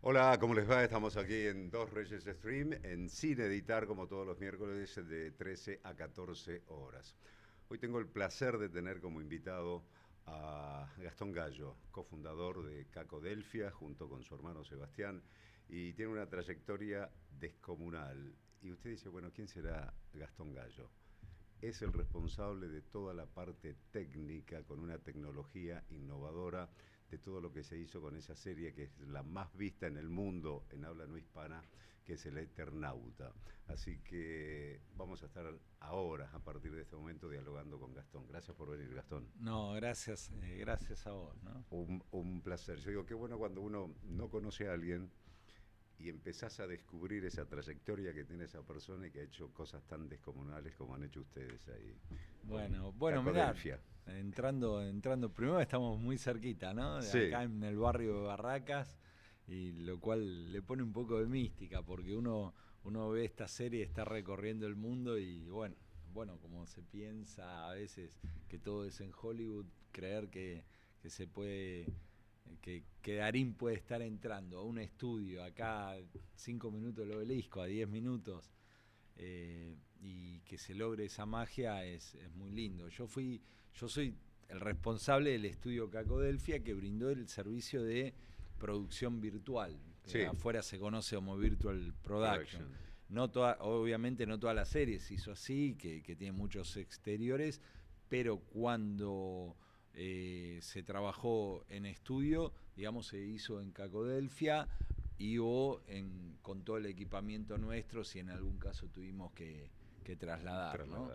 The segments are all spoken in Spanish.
Hola, ¿cómo les va? Estamos aquí en Dos Reyes Stream, en Sin Editar, como todos los miércoles, de 13 a 14 horas. Hoy tengo el placer de tener como invitado a Gastón Gallo, cofundador de Cacodelfia, junto con su hermano Sebastián, y tiene una trayectoria descomunal. Y usted dice, bueno, ¿quién será Gastón Gallo? Es el responsable de toda la parte técnica, con una tecnología innovadora, de todo lo que se hizo con esa serie que es la más vista en el mundo en habla no hispana, que es El Eternauta. Así que vamos a estar ahora, a partir de este momento, dialogando con Gastón. Gracias por venir, Gastón. No, gracias a vos, ¿no? Un placer. Yo digo, qué bueno cuando uno no conoce a alguien y empezás a descubrir esa trayectoria que tiene esa persona y que ha hecho cosas tan descomunales como han hecho ustedes ahí. Bueno, mirá, Cacodelfia. entrando, primero estamos muy cerquita, ¿no? Sí. Acá en el barrio de Barracas, y lo cual le pone un poco de mística, porque uno ve esta serie, está recorriendo el mundo y bueno, como se piensa a veces que todo es en Hollywood, creer que se puede, que Darín puede estar entrando a un estudio acá 5 minutos del Obelisco, a 10 minutos, y que se logre esa magia es muy lindo. Yo soy el responsable del estudio Cacodelfia, que brindó el servicio de producción virtual, que Sí. afuera se conoce como Virtual Production. Obviamente no toda la serie se hizo así, que tiene muchos exteriores, pero cuando se trabajó en estudio, digamos, se hizo en Cacodelfia con todo el equipamiento nuestro, si en algún caso tuvimos que trasladar, ¿no?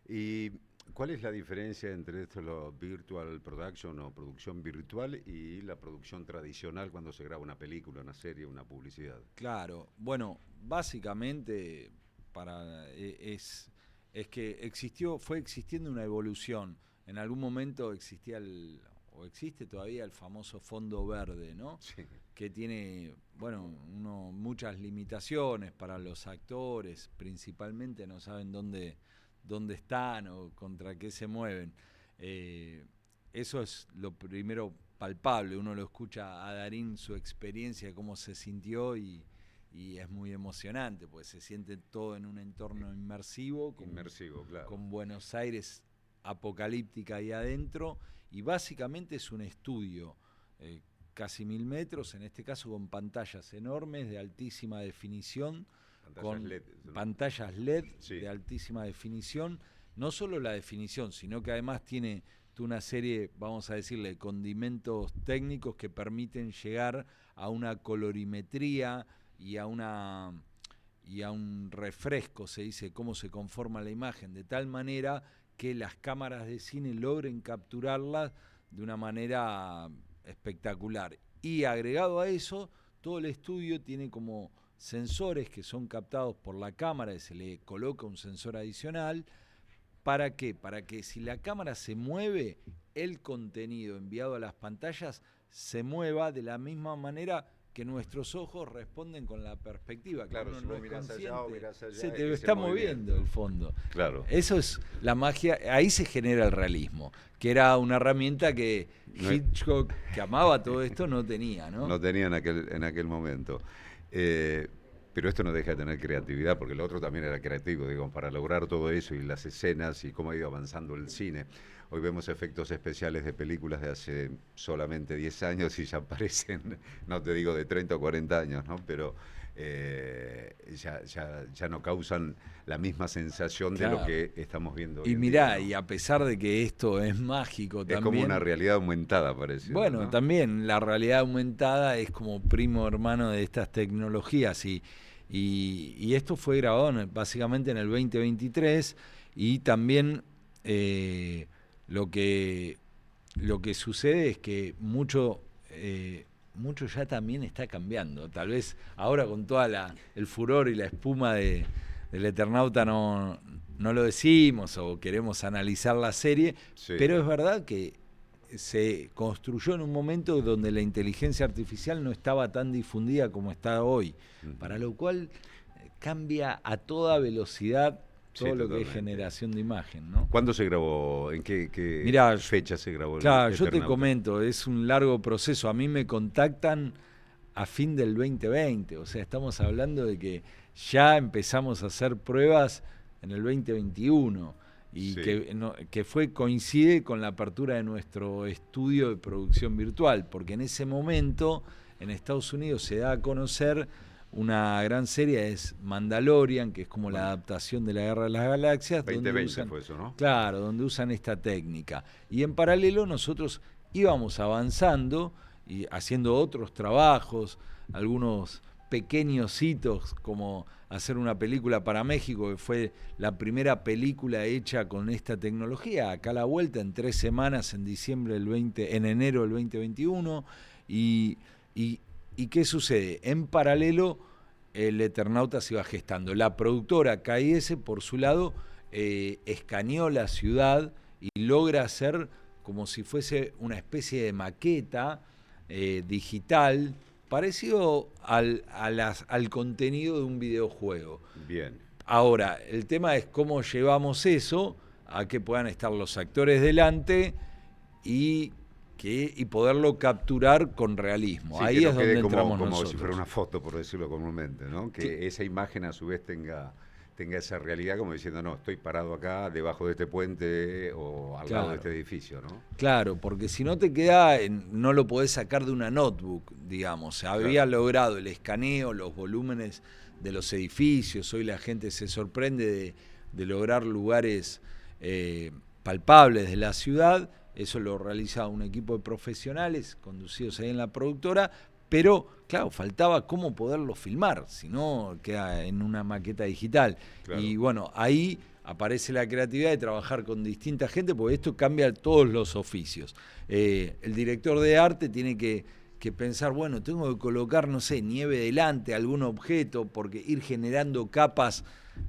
¿Y cuál es la diferencia entre esto, lo virtual production o producción virtual, y la producción tradicional cuando se graba una película, una serie, una publicidad? Claro, bueno, básicamente es que fue existiendo una evolución. En algún momento existía o existe todavía el famoso fondo verde, ¿no? Sí. Que tiene, muchas limitaciones para los actores, principalmente no saben dónde están o contra qué se mueven. Eso es lo primero palpable. Uno lo escucha a Darín, su experiencia, cómo se sintió, y es muy emocionante, pues se siente todo en un entorno inmersivo, Claro. con Buenos Aires apocalíptica ahí adentro, y básicamente es un estudio, casi 1000 metros, en este caso con pantallas enormes de altísima definición, pantallas LED, sí, de altísima definición. No solo la definición, sino que además tiene una serie, vamos a decirle, condimentos técnicos que permiten llegar a una colorimetría y a un refresco, se dice, cómo se conforma la imagen, de tal manera que las cámaras de cine logren capturarlas de una manera espectacular. Y agregado a eso, todo el estudio tiene como sensores que son captados por la cámara, y se le coloca un sensor adicional. ¿Para qué? Para que si la cámara se mueve, el contenido enviado a las pantallas se mueva de la misma manera que nuestros ojos responden con la perspectiva. Claro, uno si no vos es mirás consciente, allá o mirás allá, se te es está el moviendo movimiento. el fondo. Claro. Eso es la magia, ahí se genera el realismo, que era una herramienta que Hitchcock, que amaba todo esto, no tenía, ¿no? No tenía en aquel momento. Pero esto no deja de tener creatividad, porque el otro también era creativo, digo, para lograr todo eso y las escenas y cómo ha ido avanzando el cine. Hoy vemos efectos especiales de películas de hace solamente 10 años y ya parecen, no te digo de 30 o 40 años, ¿no? Pero ya no causan la misma sensación, claro, de lo que estamos viendo hoy y en mirá, día, ¿no? Y a pesar de que esto es mágico también... Es como una realidad aumentada, parece. Bueno, ¿no? También la realidad aumentada es como primo hermano de estas tecnologías, y esto fue grabado básicamente en el 2023, y también lo que sucede es que mucho ya también está cambiando. Tal vez ahora con toda el furor y la espuma del Eternauta no lo decimos o queremos analizar la serie, Sí. Pero es verdad que se construyó en un momento donde la inteligencia artificial no estaba tan difundida como está hoy, para lo cual cambia a toda velocidad todo lo que es generación de imagen, ¿no? ¿Cuándo se grabó? ¿En qué fecha se grabó? Claro, yo te comento, es un largo proceso. A mí me contactan a fin del 2020. O sea, estamos hablando de que ya empezamos a hacer pruebas en el 2021 y Sí. que coincide con la apertura de nuestro estudio de producción virtual, porque en ese momento en Estados Unidos se da a conocer una gran serie, es Mandalorian, que es como la adaptación de la Guerra de las Galaxias. 2020 fue eso, ¿no? Claro, donde usan esta técnica. Y en paralelo nosotros íbamos avanzando y haciendo otros trabajos, algunos pequeños hitos, como hacer una película para México, que fue la primera película hecha con esta tecnología, acá a la vuelta, en 3 semanas, en enero del 2021. ¿Y qué sucede? En paralelo, el Eternauta se iba gestando. La productora KIS, por su lado, escaneó la ciudad y logra hacer como si fuese una especie de maqueta digital, parecido al contenido de un videojuego. Bien. Ahora, el tema es cómo llevamos eso a que puedan estar los actores delante y poderlo capturar con realismo. Sí, ahí que no es donde quede entramos como nosotros. si fuera una foto, por decirlo comúnmente, ¿no? Que Sí. esa imagen a su vez tenga esa realidad, como diciendo, no, estoy parado acá, debajo de este puente o al lado de este edificio, ¿no? Claro, porque si no te queda, no lo podés sacar de una notebook, digamos. Había logrado el escaneo, los volúmenes de los edificios. Hoy la gente se sorprende de lograr lugares palpables de la ciudad. Eso lo realiza un equipo de profesionales conducidos ahí en la productora, pero claro, faltaba cómo poderlo filmar, si no queda en una maqueta digital. Claro. Y bueno, ahí aparece la creatividad de trabajar con distinta gente, porque esto cambia todos los oficios. El director de arte tiene que pensar, bueno, tengo que colocar, no sé, nieve delante, algún objeto, porque ir generando capas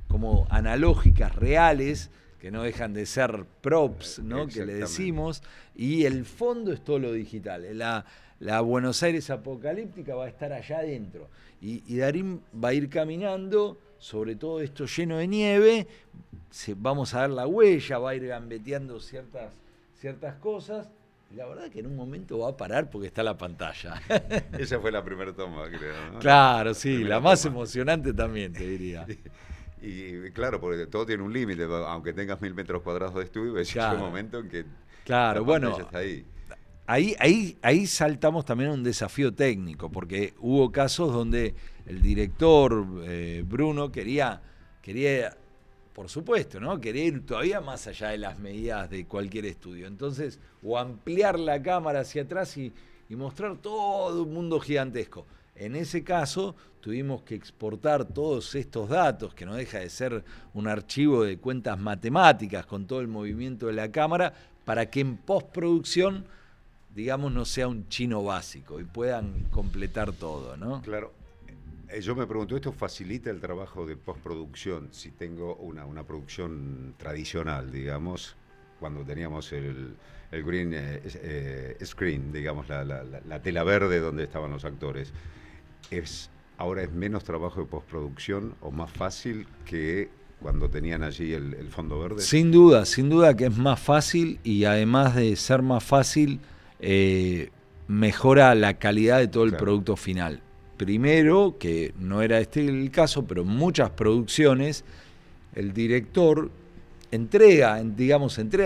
como analógicas, reales, que no dejan de ser props, ¿no? Que le decimos, y el fondo es todo lo digital. La Buenos Aires apocalíptica va a estar allá adentro. Y Darín va a ir caminando sobre todo esto lleno de nieve, vamos a ver la huella, va a ir gambeteando ciertas cosas. Y la verdad que en un momento va a parar porque está la pantalla. Esa fue la primera toma, creo, ¿no? Claro, sí, la más emocionante también, te diría. Y claro, porque todo tiene un límite, aunque tengas 1000 metros cuadrados de estudio, es un momento en que la pantalla está ahí. Ahí saltamos también a un desafío técnico, porque hubo casos donde el director Bruno quería, por supuesto, ¿no? Quería ir todavía más allá de las medidas de cualquier estudio. Entonces, o ampliar la cámara hacia atrás y mostrar todo un mundo gigantesco. En ese caso, tuvimos que exportar todos estos datos, que no deja de ser un archivo de cuentas matemáticas con todo el movimiento de la cámara, para que en postproducción, digamos, no sea un chino básico y puedan completar todo, ¿no? Claro. Yo me pregunto, ¿esto facilita el trabajo de postproducción? Si tengo una producción tradicional, digamos, cuando teníamos el green screen, digamos, la tela verde donde estaban los actores, ¿ahora es menos trabajo de postproducción o más fácil que cuando tenían allí el fondo verde? Sin duda que es más fácil, y además de ser más fácil, mejora la calidad de todo el producto final. Primero, que no era este el caso, pero en muchas producciones el director entrega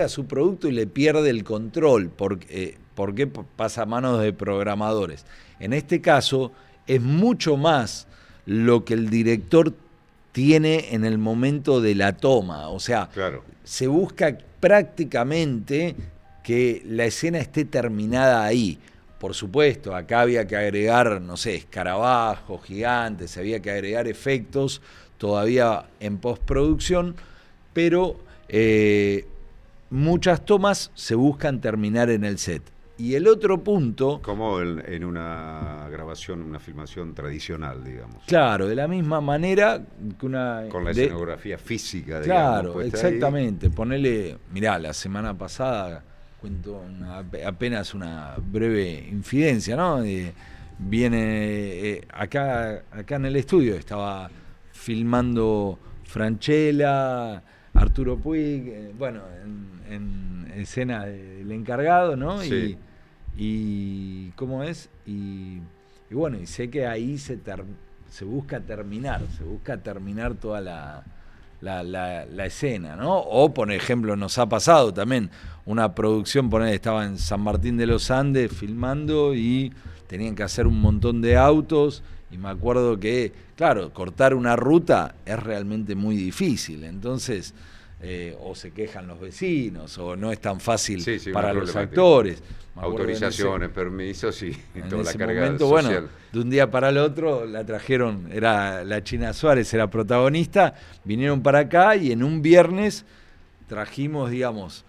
su producto y le pierde el control porque pasa a manos de programadores. En este caso es mucho más lo que el director tiene en el momento de la toma, o sea, se busca prácticamente que la escena esté terminada ahí. Por supuesto, acá había que agregar, no sé, escarabajos gigantes, había que agregar efectos todavía en postproducción, pero muchas tomas se buscan terminar en el set. Y el otro punto... Como en una grabación, una filmación tradicional, digamos. Claro, de la misma manera que una... Con la escenografía física, digamos. Claro, exactamente. Ponele, mirá, la semana pasada... cuento apenas una breve infidencia, ¿no? Viene acá en el estudio, estaba filmando Franchella, Arturo Puig, bueno, en escena del encargado, ¿no? Sí. Y ¿cómo es? Y Y bueno, y sé que ahí se busca terminar toda la escena, ¿no? O, por ejemplo, nos ha pasado también una producción, estaba en San Martín de los Andes filmando y tenían que hacer un montón de autos, y me acuerdo que, claro, cortar una ruta es realmente muy difícil, entonces o se quejan los vecinos, o no es tan fácil para los actores. Autorizaciones, permisos y toda la carga momento, social. Bueno, de un día para el otro la trajeron, era la China Suárez, era protagonista, vinieron para acá y en un viernes trajimos, digamos,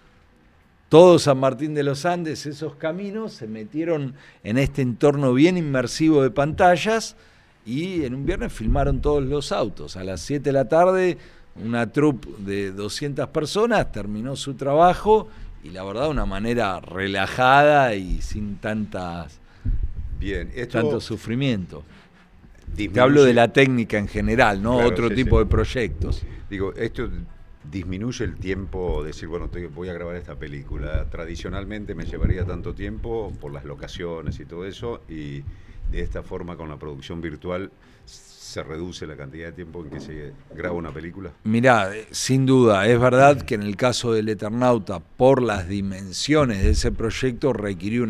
todo San Martín de los Andes, esos caminos, se metieron en este entorno bien inmersivo de pantallas y en un viernes filmaron todos los autos. A las 7 de la tarde, una troupe de 200 personas terminó su trabajo y la verdad de una manera relajada y sin tanto sufrimiento. Te hablo de la técnica en general, no claro, otro tipo de proyectos. Digo, esto disminuye el tiempo de decir, bueno, voy a grabar esta película. Tradicionalmente me llevaría tanto tiempo por las locaciones y todo eso, y de esta forma con la producción virtual se reduce la cantidad de tiempo en que se graba una película. Mirá, sin duda, es verdad que en el caso del Eternauta, por las dimensiones de ese proyecto, requirió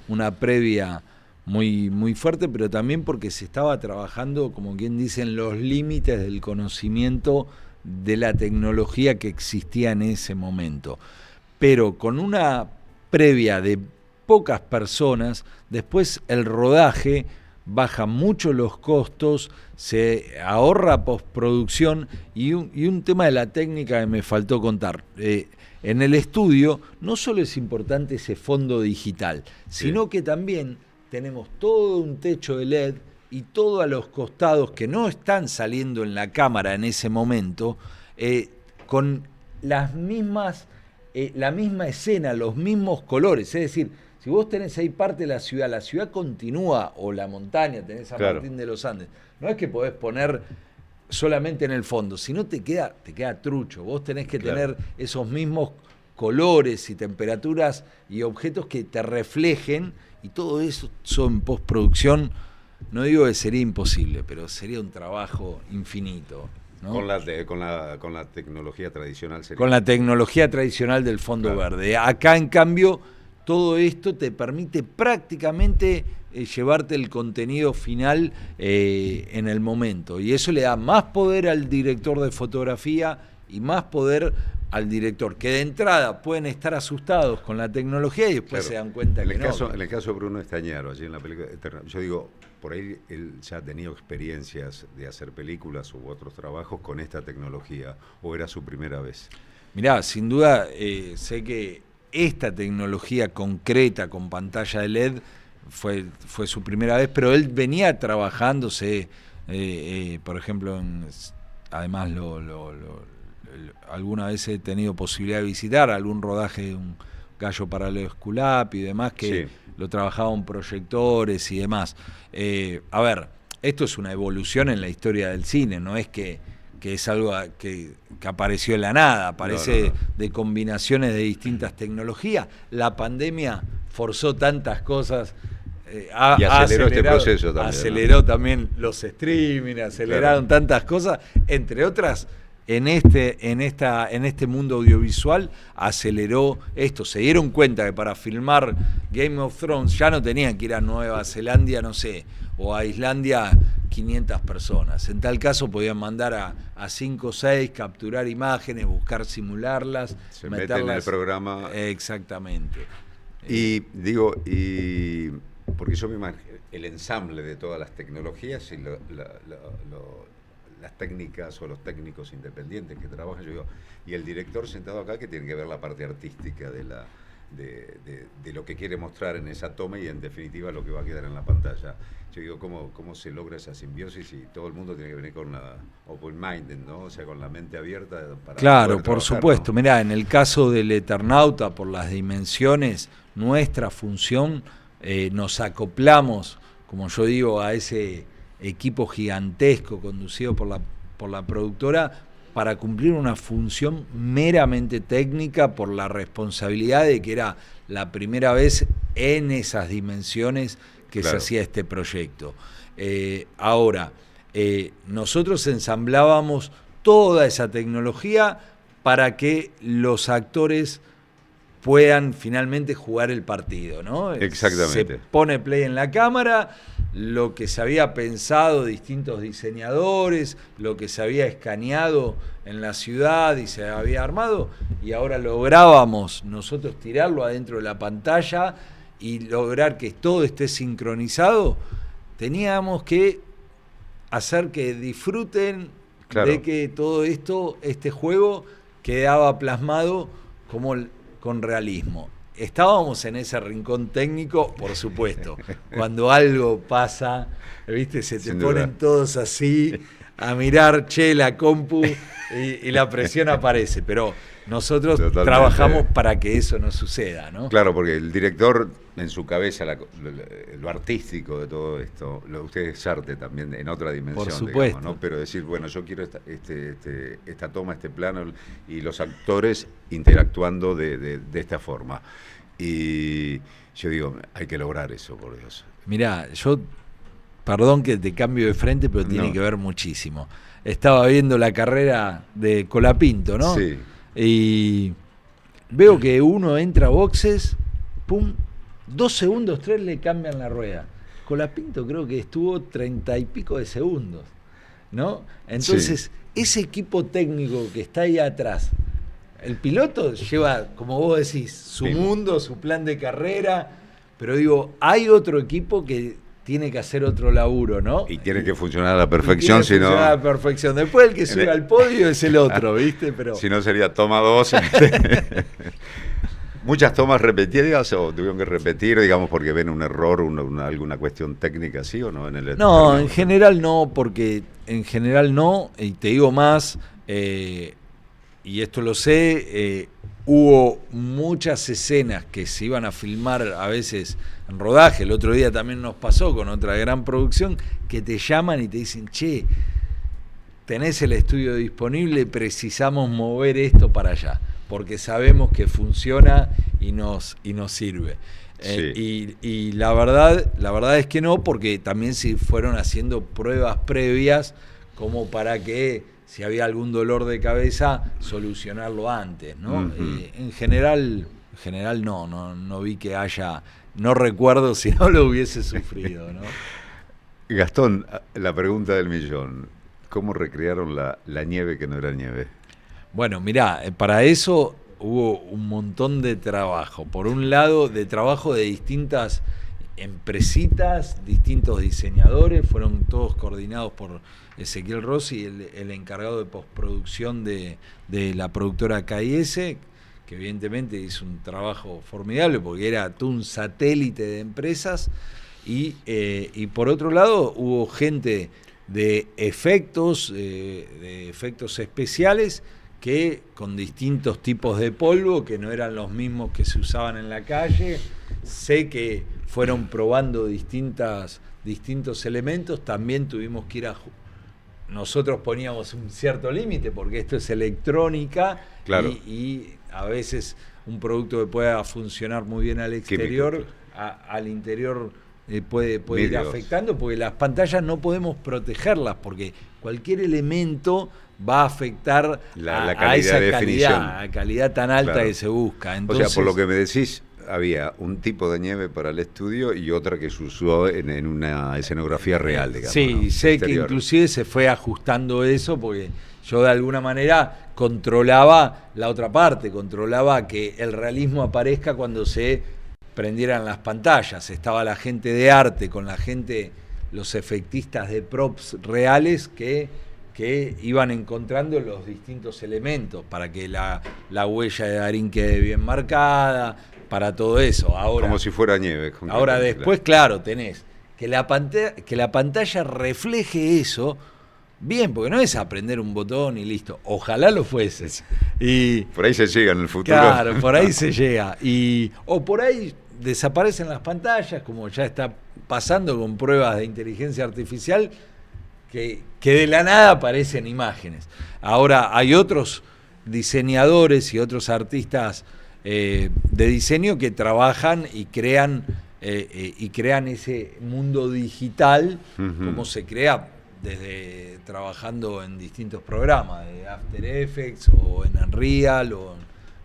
una previa muy, muy fuerte, pero también porque se estaba trabajando, como quien dice, en los límites del conocimiento de la tecnología que existía en ese momento. Pero con una previa de pocas personas, después el rodaje baja mucho los costos, se ahorra postproducción y un tema de la técnica que me faltó contar. En el estudio no solo es importante ese fondo digital, sino que también tenemos todo un techo de LED y todo a los costados que no están saliendo en la cámara en ese momento, con las mismas, la misma escena, los mismos colores. Es decir, si vos tenés ahí parte de la ciudad continúa, o la montaña, tenés San Martín de los Andes, no es que podés poner solamente en el fondo, sino te queda trucho. Vos tenés que tener esos mismos colores y temperaturas y objetos que te reflejen, y todo eso en postproducción, no digo que sería imposible, pero sería un trabajo infinito, ¿no? Con la tecnología tradicional sería. Con la tecnología tradicional del fondo verde. Acá, en cambio, todo esto te permite prácticamente llevarte el contenido final en el momento. Y eso le da más poder al director de fotografía y más poder al director, que de entrada pueden estar asustados con la tecnología y después se dan cuenta que no. En el caso de Bruno Estañaro, allí en la película Eterna, yo digo, por ahí él ya ha tenido experiencias de hacer películas u otros trabajos con esta tecnología, ¿o era su primera vez? Mirá, sin duda, sé que esta tecnología concreta con pantalla de LED fue su primera vez, pero él venía trabajándose, por ejemplo, además alguna vez he tenido posibilidad de visitar algún rodaje de un Gallo para los Esculap y demás, que lo trabajaban proyectores y demás. A ver, esto es una evolución en la historia del cine, no es que es algo que apareció en la nada, aparece de combinaciones de distintas tecnologías. La pandemia forzó tantas cosas, y aceleró este proceso también. Aceleró también los streaming, aceleraron tantas cosas, entre otras. En este mundo audiovisual aceleró esto. Se dieron cuenta que para filmar Game of Thrones ya no tenían que ir a Nueva Zelanda, no sé, o a Islandia 500 personas. En tal caso podían mandar a 5 o 6, capturar imágenes, buscar simularlas, se meten en el programa. Exactamente. Y porque yo me imagino el ensamble de todas las tecnologías y las técnicas o los técnicos independientes que trabajan, yo digo, y el director sentado acá que tiene que ver la parte artística de lo que quiere mostrar en esa toma y en definitiva lo que va a quedar en la pantalla. Yo digo, ¿cómo se logra esa simbiosis? Y todo el mundo tiene que venir con la open-minded, ¿no? O sea, con la mente abierta para claro, por supuesto. ¿No? Mirá, en el caso del Eternauta, por las dimensiones, nuestra función, nos acoplamos, como yo digo, a ese equipo gigantesco conducido por la productora para cumplir una función meramente técnica por la responsabilidad de que era la primera vez en esas dimensiones que Claro. se hacía este proyecto. Ahora, nosotros ensamblábamos toda esa tecnología para que los actores puedan finalmente jugar el partido, ¿no? Exactamente. Se pone play en la cámara, lo que se había pensado distintos diseñadores, lo que se había escaneado en la ciudad y se había armado, y ahora lográbamos nosotros tirarlo adentro de la pantalla y lograr que todo esté sincronizado. Teníamos que hacer que disfruten Claro. de que todo esto, este juego, quedaba plasmado como con realismo. Estábamos en ese rincón técnico, por supuesto. Cuando algo pasa, ¿viste? Se te Sin ponen duda. todos así a mirar, la compu, y la presión aparece. Pero nosotros Totalmente. trabajamos para que eso no suceda, ¿no? Claro, porque el director, en su cabeza, lo artístico de todo esto, lo de ustedes es arte también, en otra dimensión, Por supuesto. digamos, ¿no? Pero decir, bueno, yo quiero esta toma, este plano, y los actores interactuando de esta forma. Y yo digo, hay que lograr eso, por Dios. Mirá, yo, perdón que te cambio de frente, pero tiene No. que ver muchísimo. Estaba viendo la carrera de Colapinto, ¿no? Sí. Y veo que uno entra a boxes, pum, 2 segundos, 3 le cambian la rueda. Colapinto creo que estuvo 30 y pico de segundos, ¿no? Entonces, ese equipo técnico que está ahí atrás, el piloto lleva, como vos decís, su Sí. mundo, su plan de carrera, pero digo, hay otro equipo que tiene que hacer otro laburo, ¿no? Y tiene que funcionar a la perfección, Y tiene que funcionar a la si perfección. Después el que sube al podio es el otro, ¿viste? Pero no sería toma 2. ¿Muchas tomas repetidas o tuvieron que repetir, digamos, porque ven un error, alguna cuestión técnica, sí o no? no, en general no, porque en general no, y te digo más, y esto lo sé, hubo muchas escenas que se iban a filmar a veces en rodaje. El otro día también nos pasó con otra gran producción, que te llaman y te dicen, che, tenés el estudio disponible, precisamos mover esto para allá, porque sabemos que funciona y nos sirve. Sí. Y la verdad es que no, porque también se fueron haciendo pruebas previas como para que, si había algún dolor de cabeza, solucionarlo antes, ¿no? Uh-huh. En general no vi que haya, no recuerdo si no lo hubiese sufrido, ¿no? Gastón, la pregunta del millón, ¿cómo recrearon la nieve que no era nieve? Bueno, mirá, para eso hubo un montón de trabajo. Por un lado, de trabajo de distintas empresitas, distintos diseñadores, fueron todos coordinados por Ezequiel Rossi, el encargado de postproducción de la productora KIS, que evidentemente hizo un trabajo formidable porque era todo un satélite de empresas. Y por otro lado, hubo gente de efectos especiales, que con distintos tipos de polvo, que no eran los mismos que se usaban en la calle. Sé que fueron probando distintos elementos. También tuvimos que ir nosotros poníamos un cierto límite, porque esto es electrónica. Claro. Y a veces un producto que pueda funcionar muy bien al exterior, al interior puede ir afectando, porque las pantallas no podemos protegerlas, porque cualquier elemento va a afectar a esa calidad tan alta, claro, que se busca. Entonces, o sea, por lo que me decís, había un tipo de nieve para el estudio y otra que se usó en una escenografía real, digamos. Sí, ¿no? sé exterior. Que inclusive se fue ajustando eso, porque yo de alguna manera controlaba la otra parte, controlaba que el realismo aparezca cuando se prendieran las pantallas. Estaba la gente de arte con la gente, los efectistas de props reales que iban encontrando los distintos elementos para que la huella de Darín quede bien marcada, para todo eso. Ahora, como si fuera nieve. Ahora después, claro, tenés que la pantalla refleje eso bien, porque no es aprender un botón y listo. Ojalá lo fuese. Y por ahí se llega en el futuro. Claro, por ahí se llega. O por ahí desaparecen las pantallas, como ya está pasando con pruebas de inteligencia artificial, que de la nada aparecen imágenes. Ahora hay otros diseñadores y otros artistas de diseño que trabajan y crean ese mundo digital, como se crea desde trabajando en distintos programas, de After Effects o en Unreal,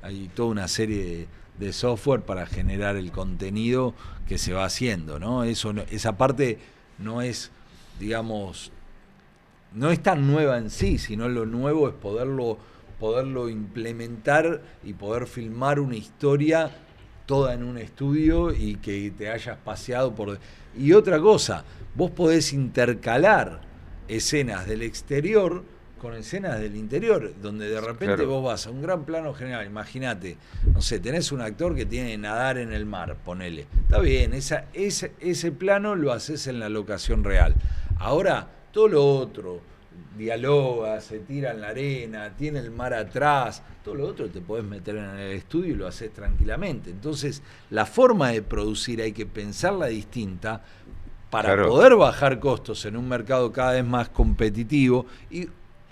hay toda una serie de software para generar el contenido que se va haciendo, ¿no? Esa parte no es, digamos, no es tan nueva en sí, sino lo nuevo es poderlo implementar y poder filmar una historia toda en un estudio y que te hayas paseado por... Y otra cosa, vos podés intercalar escenas del exterior con escenas del interior, donde de repente vos vas a un gran plano general, imagínate, no sé, tenés un actor que tiene que nadar en el mar, ponele. Está bien, ese plano lo haces en la locación real. Ahora, todo lo otro, dialoga, se tira en la arena, tiene el mar atrás, todo lo otro te podés meter en el estudio y lo haces tranquilamente. Entonces, la forma de producir hay que pensarla distinta para poder bajar costos en un mercado cada vez más competitivo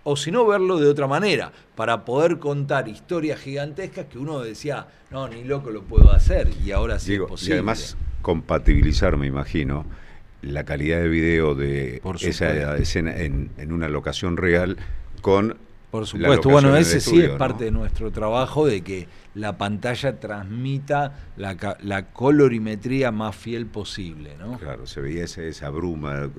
o si no, verlo de otra manera, para poder contar historias gigantescas que uno decía, no, ni loco lo puedo hacer, y ahora sí es posible. Y además, compatibilizar, me imagino, la calidad de video de esa escena en una locación real con... Por supuesto, bueno, ese sí es parte de nuestro trabajo, de que la pantalla transmita la colorimetría más fiel posible, ¿no? Claro, se veía esa bruma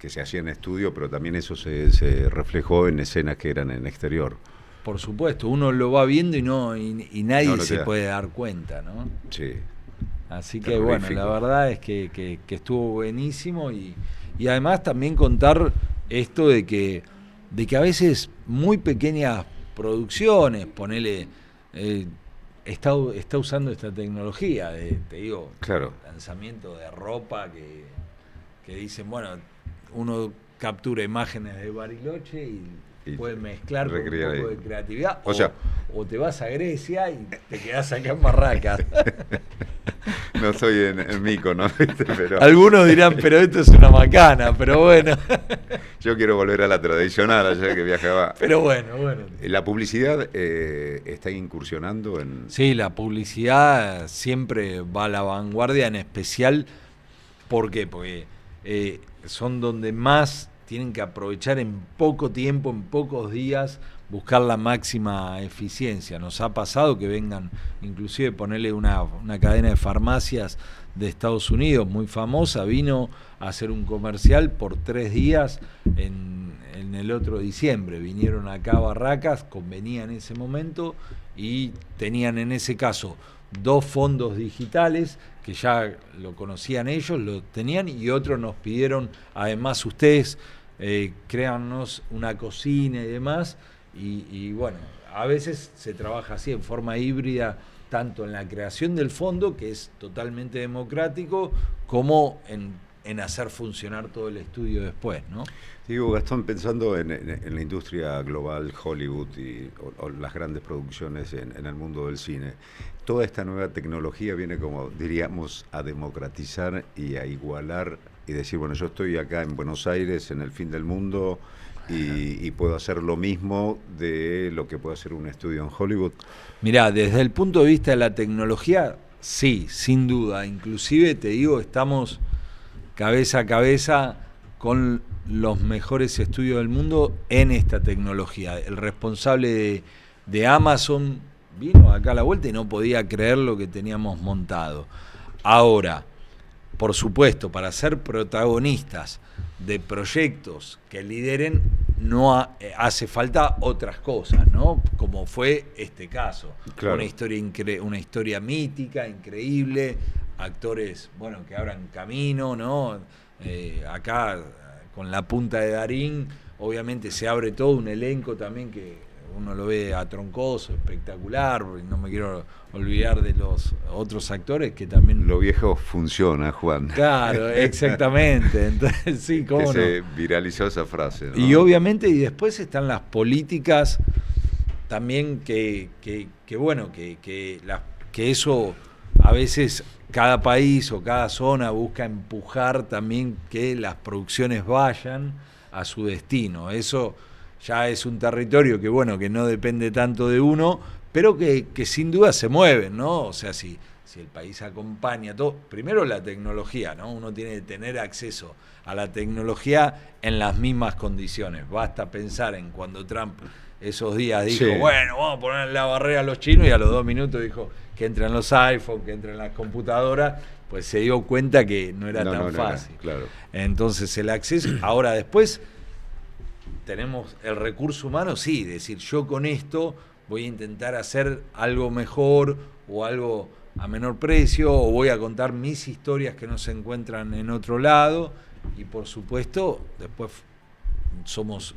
que se hacía en estudio, pero también eso se reflejó en escenas que eran en exterior. Por supuesto, uno lo va viendo y nadie se puede dar cuenta, ¿no? Sí. Así que bueno, la verdad es que estuvo buenísimo y además también contar esto de que a veces muy pequeñas producciones, ponele, está usando esta tecnología de, te digo, lanzamiento de ropa que dicen, bueno, uno captura imágenes de Bariloche y puede mezclar con un poco de creatividad, o te vas a Grecia y te quedás acá en Barracas. No soy en Mícono, ¿viste? Pero... Algunos dirán, pero esto es una macana, pero bueno. Yo quiero volver a la tradicional, allá que viajaba. Pero bueno. ¿La publicidad está incursionando en...? Sí, la publicidad siempre va a la vanguardia, en especial, ¿por qué? Porque son donde más tienen que aprovechar en poco tiempo, en pocos días, buscar la máxima eficiencia. Nos ha pasado que vengan, inclusive ponerle una cadena de farmacias de Estados Unidos muy famosa, vino a hacer un comercial por 3 días en el otro diciembre. Vinieron acá a Barracas, convenía en ese momento, y tenían en ese caso 2 fondos digitales que ya lo conocían ellos, lo tenían, y otros nos pidieron, además ustedes, créannos una cocina y demás. Y bueno, a veces se trabaja así en forma híbrida, tanto en la creación del fondo, que es totalmente democrático, como en hacer funcionar todo el estudio después, ¿no? Digo, Gastón, pensando en la industria global, Hollywood o las grandes producciones en el mundo del cine, toda esta nueva tecnología viene, como diríamos, a democratizar y a igualar y decir, bueno, yo estoy acá en Buenos Aires, en el fin del mundo, y puedo hacer lo mismo de lo que puede hacer un estudio en Hollywood. Mirá, desde el punto de vista de la tecnología, sí, sin duda. Inclusive, te digo, estamos cabeza a cabeza con los mejores estudios del mundo en esta tecnología. El responsable de Amazon vino acá a la vuelta y no podía creer lo que teníamos montado. Ahora, por supuesto, para ser protagonistas de proyectos que lideren, no hace falta otras cosas, ¿no? Como fue este caso. Claro. Una historia mítica, increíble, actores, bueno, que abran camino, ¿no? Acá, con la punta de Darín, obviamente se abre todo un elenco también que uno lo ve a Troncoso, espectacular, no me quiero olvidar de los otros actores que también... Lo viejo funciona, Juan. Claro, exactamente. Entonces, sí, cómo que se viralizó esa frase, ¿no? Y obviamente, y después están las políticas también que eso a veces cada país o cada zona busca empujar también que las producciones vayan a su destino. Eso ya es un territorio que no depende tanto de uno, pero que sin duda se mueven, ¿no? O sea, si el país acompaña todo, primero la tecnología, ¿no? Uno tiene que tener acceso a la tecnología en las mismas condiciones. Basta pensar en cuando Trump esos días dijo, bueno, vamos a poner la barrera a los chinos, y a los 2 minutos dijo que entren los iPhones, que entren las computadoras, pues se dio cuenta que no era tan fácil. Claro. Entonces el acceso, ahora después tenemos el recurso humano, sí, decir, yo con esto voy a intentar hacer algo mejor o algo a menor precio, o voy a contar mis historias que no se encuentran en otro lado, y por supuesto después somos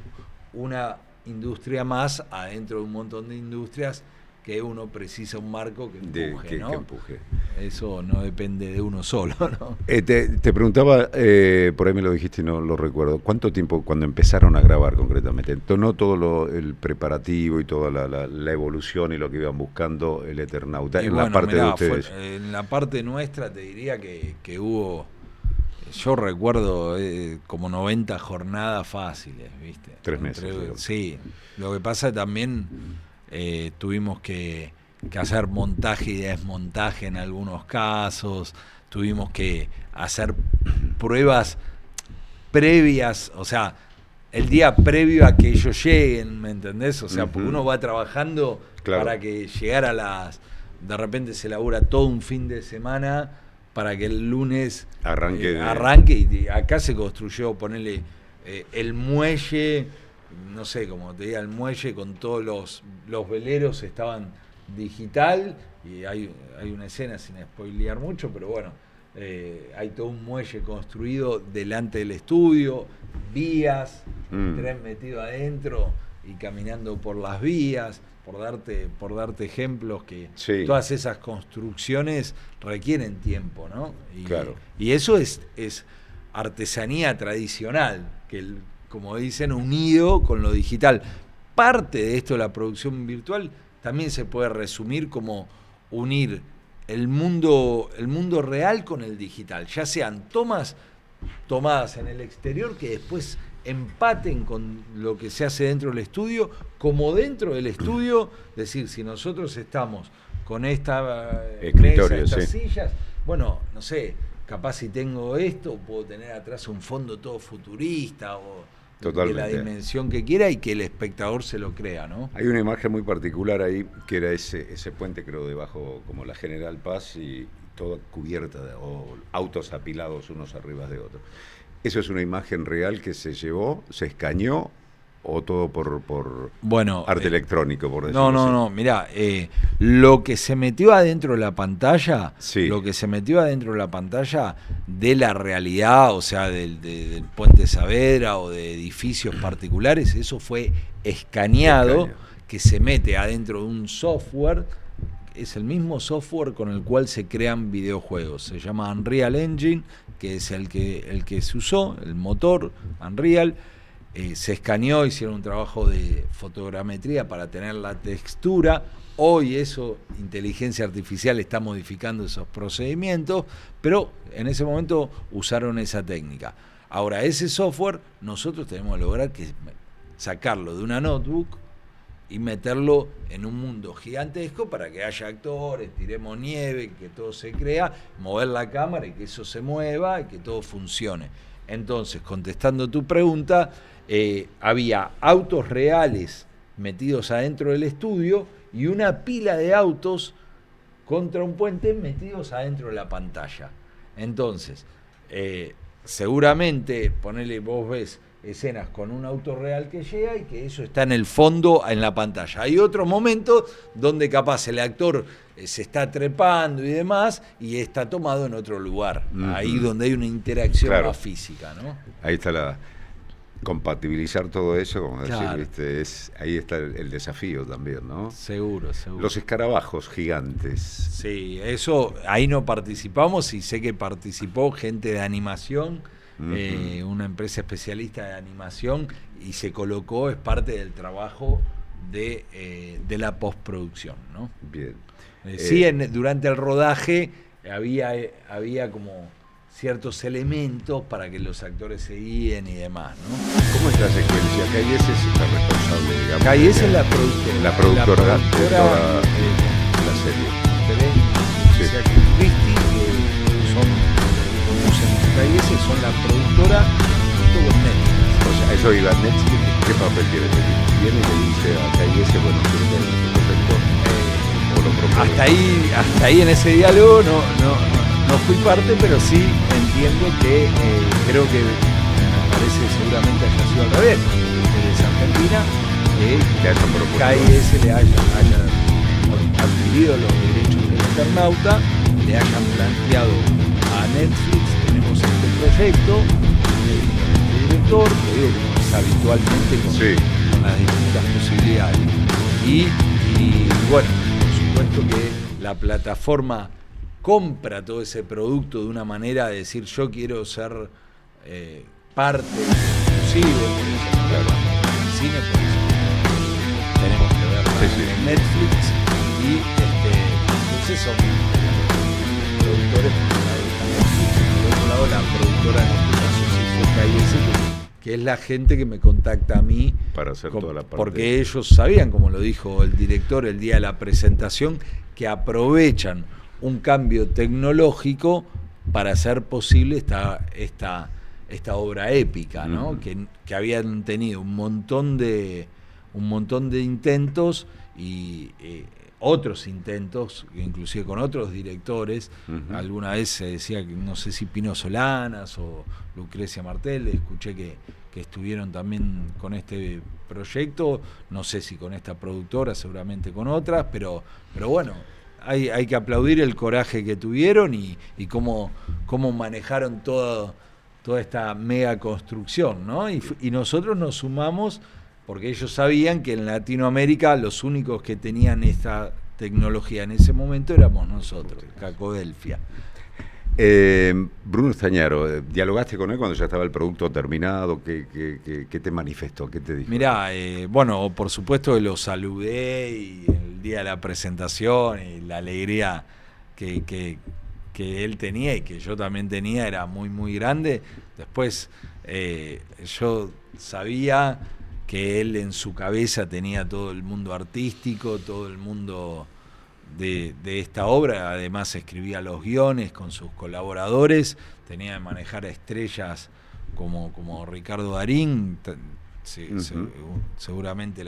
una industria más adentro de un montón de industrias que uno precisa un marco que empuje, ¿no? Que empuje. Eso no depende de uno solo, ¿no? Te preguntaba, por ahí me lo dijiste y no lo recuerdo, ¿cuánto tiempo cuando empezaron a grabar concretamente? No todo el preparativo y toda la evolución y lo que iban buscando el Eternauta, en la parte de ustedes. En la parte nuestra te diría que hubo, yo recuerdo como 90 jornadas fáciles, ¿viste? 3 meses. Sí, lo que pasa también tuvimos que hacer montaje y desmontaje en algunos casos, tuvimos que hacer pruebas previas, o sea, el día previo a que ellos lleguen, ¿me entendés? O sea, porque uno va trabajando para que llegara de repente se labura todo un fin de semana para que el lunes arranque, y acá se construyó, ponerle el muelle, no sé, como te diga, el muelle con todos los veleros estaban digital, y hay una escena sin spoilear mucho, pero bueno, hay todo un muelle construido delante del estudio, vías, tren metido adentro y caminando por las vías, por darte ejemplos que todas esas construcciones requieren tiempo, ¿no? Y eso es artesanía tradicional, que como dicen, unido con lo digital. Parte de esto de la producción virtual también se puede resumir como unir el mundo real con el digital, ya sean tomadas en el exterior que después empaten con lo que se hace dentro del estudio, como dentro del estudio, es decir, si nosotros estamos con esta mesa, estas sillas, bueno, no sé, capaz si tengo esto, puedo tener atrás un fondo todo futurista o totalmente, de la dimensión que quiera y que el espectador se lo crea, ¿no? Hay una imagen muy particular ahí, que era ese puente, creo, debajo, como la General Paz, y toda cubierta o autos apilados unos arriba de otros. ¿Eso es una imagen real que se llevó, se escaneó, o todo por arte electrónico, por decirlo así? No, mirá, lo que se metió adentro de la pantalla, de la realidad, o sea, del Puente Saavedra o de edificios particulares, eso fue escaneado, que se mete adentro de un software, es el mismo software con el cual se crean videojuegos, se llama Unreal Engine, que es el que se usó, el motor Unreal. Se escaneó, hicieron un trabajo de fotogrametría para tener la textura. Hoy inteligencia artificial está modificando esos procedimientos, pero en ese momento usaron esa técnica. Ahora, ese software nosotros tenemos que lograr sacarlo de una notebook y meterlo en un mundo gigantesco para que haya actores, tiremos nieve, que todo se crea, mover la cámara y que eso se mueva y que todo funcione. Entonces, contestando tu pregunta, había autos reales metidos adentro del estudio y una pila de autos contra un puente metidos adentro de la pantalla. Entonces, seguramente, vos ves escenas con un auto real que llega y que eso está en el fondo en la pantalla. Hay otro momento donde capaz el actor se está trepando y demás y está tomado en otro lugar, ahí donde hay una interacción más física, ¿no? Ahí está compatibilizar todo eso, como decir, ¿viste? Ahí está el desafío también, ¿no? Seguro. Los escarabajos gigantes. Sí, eso, ahí no participamos, y sé que participó gente de animación, una empresa especialista de animación, y se colocó, es parte del trabajo de la postproducción, ¿no? Bien. Sí, durante el rodaje había como ciertos elementos para que los actores se guíen y demás, ¿no? ¿Cómo es la secuencia? KS es la responsable, digamos. KS es la productora. La productora de toda la serie. Sí. Christie, que son los que conducen KS, son la productora junto con Netflix. O sea, eso iba. Netflix, ¿qué papel tiene? Viene y le dice a KS, bueno, quiero ver este proyecto, o lo propone. Hasta ahí en ese diálogo no fui parte, pero sí entiendo que creo que me parece seguramente haya sido al revés, desde Argentina, que KS le haya adquirido los derechos del Eternauta, le hayan planteado a Netflix, tenemos este proyecto, el director, te digo como es habitualmente con las distintas posibilidades. Y bueno, por supuesto que la plataforma compra todo ese producto de una manera de decir yo quiero ser parte exclusiva, claro, en cine, por eso tenemos que ver en Netflix y entonces son productores por otro lado la productora en este caso sí fue KS, que es la gente que me contacta a mí para hacer toda la parte, porque ellos sabían, como lo dijo el director el día de la presentación, que aprovechan un cambio tecnológico para hacer posible esta obra épica, ¿no? Que habían tenido un montón de intentos y otros intentos, inclusive con otros directores. Alguna vez se decía que no sé si Pino Solanas o Lucrecia Martel, escuché que estuvieron también con este proyecto, no sé si con esta productora, seguramente con otras, pero bueno, hay que aplaudir el coraje que tuvieron y cómo manejaron toda esta mega construcción, ¿no? Y nosotros nos sumamos porque ellos sabían que en Latinoamérica los únicos que tenían esta tecnología en ese momento éramos nosotros, Cacodelfia. Bruno Estañaro, ¿dialogaste con él cuando ya estaba el producto terminado? ¿Qué te manifestó? ¿Qué te dijo? Mirá, bueno, por supuesto que lo saludé y el día de la presentación y la alegría que él tenía y que yo también tenía era muy, muy grande. Después yo sabía que él en su cabeza tenía todo el mundo artístico, todo el mundo de esta obra, además escribía los guiones con sus colaboradores, tenía que manejar a estrellas como Ricardo Darín, seguramente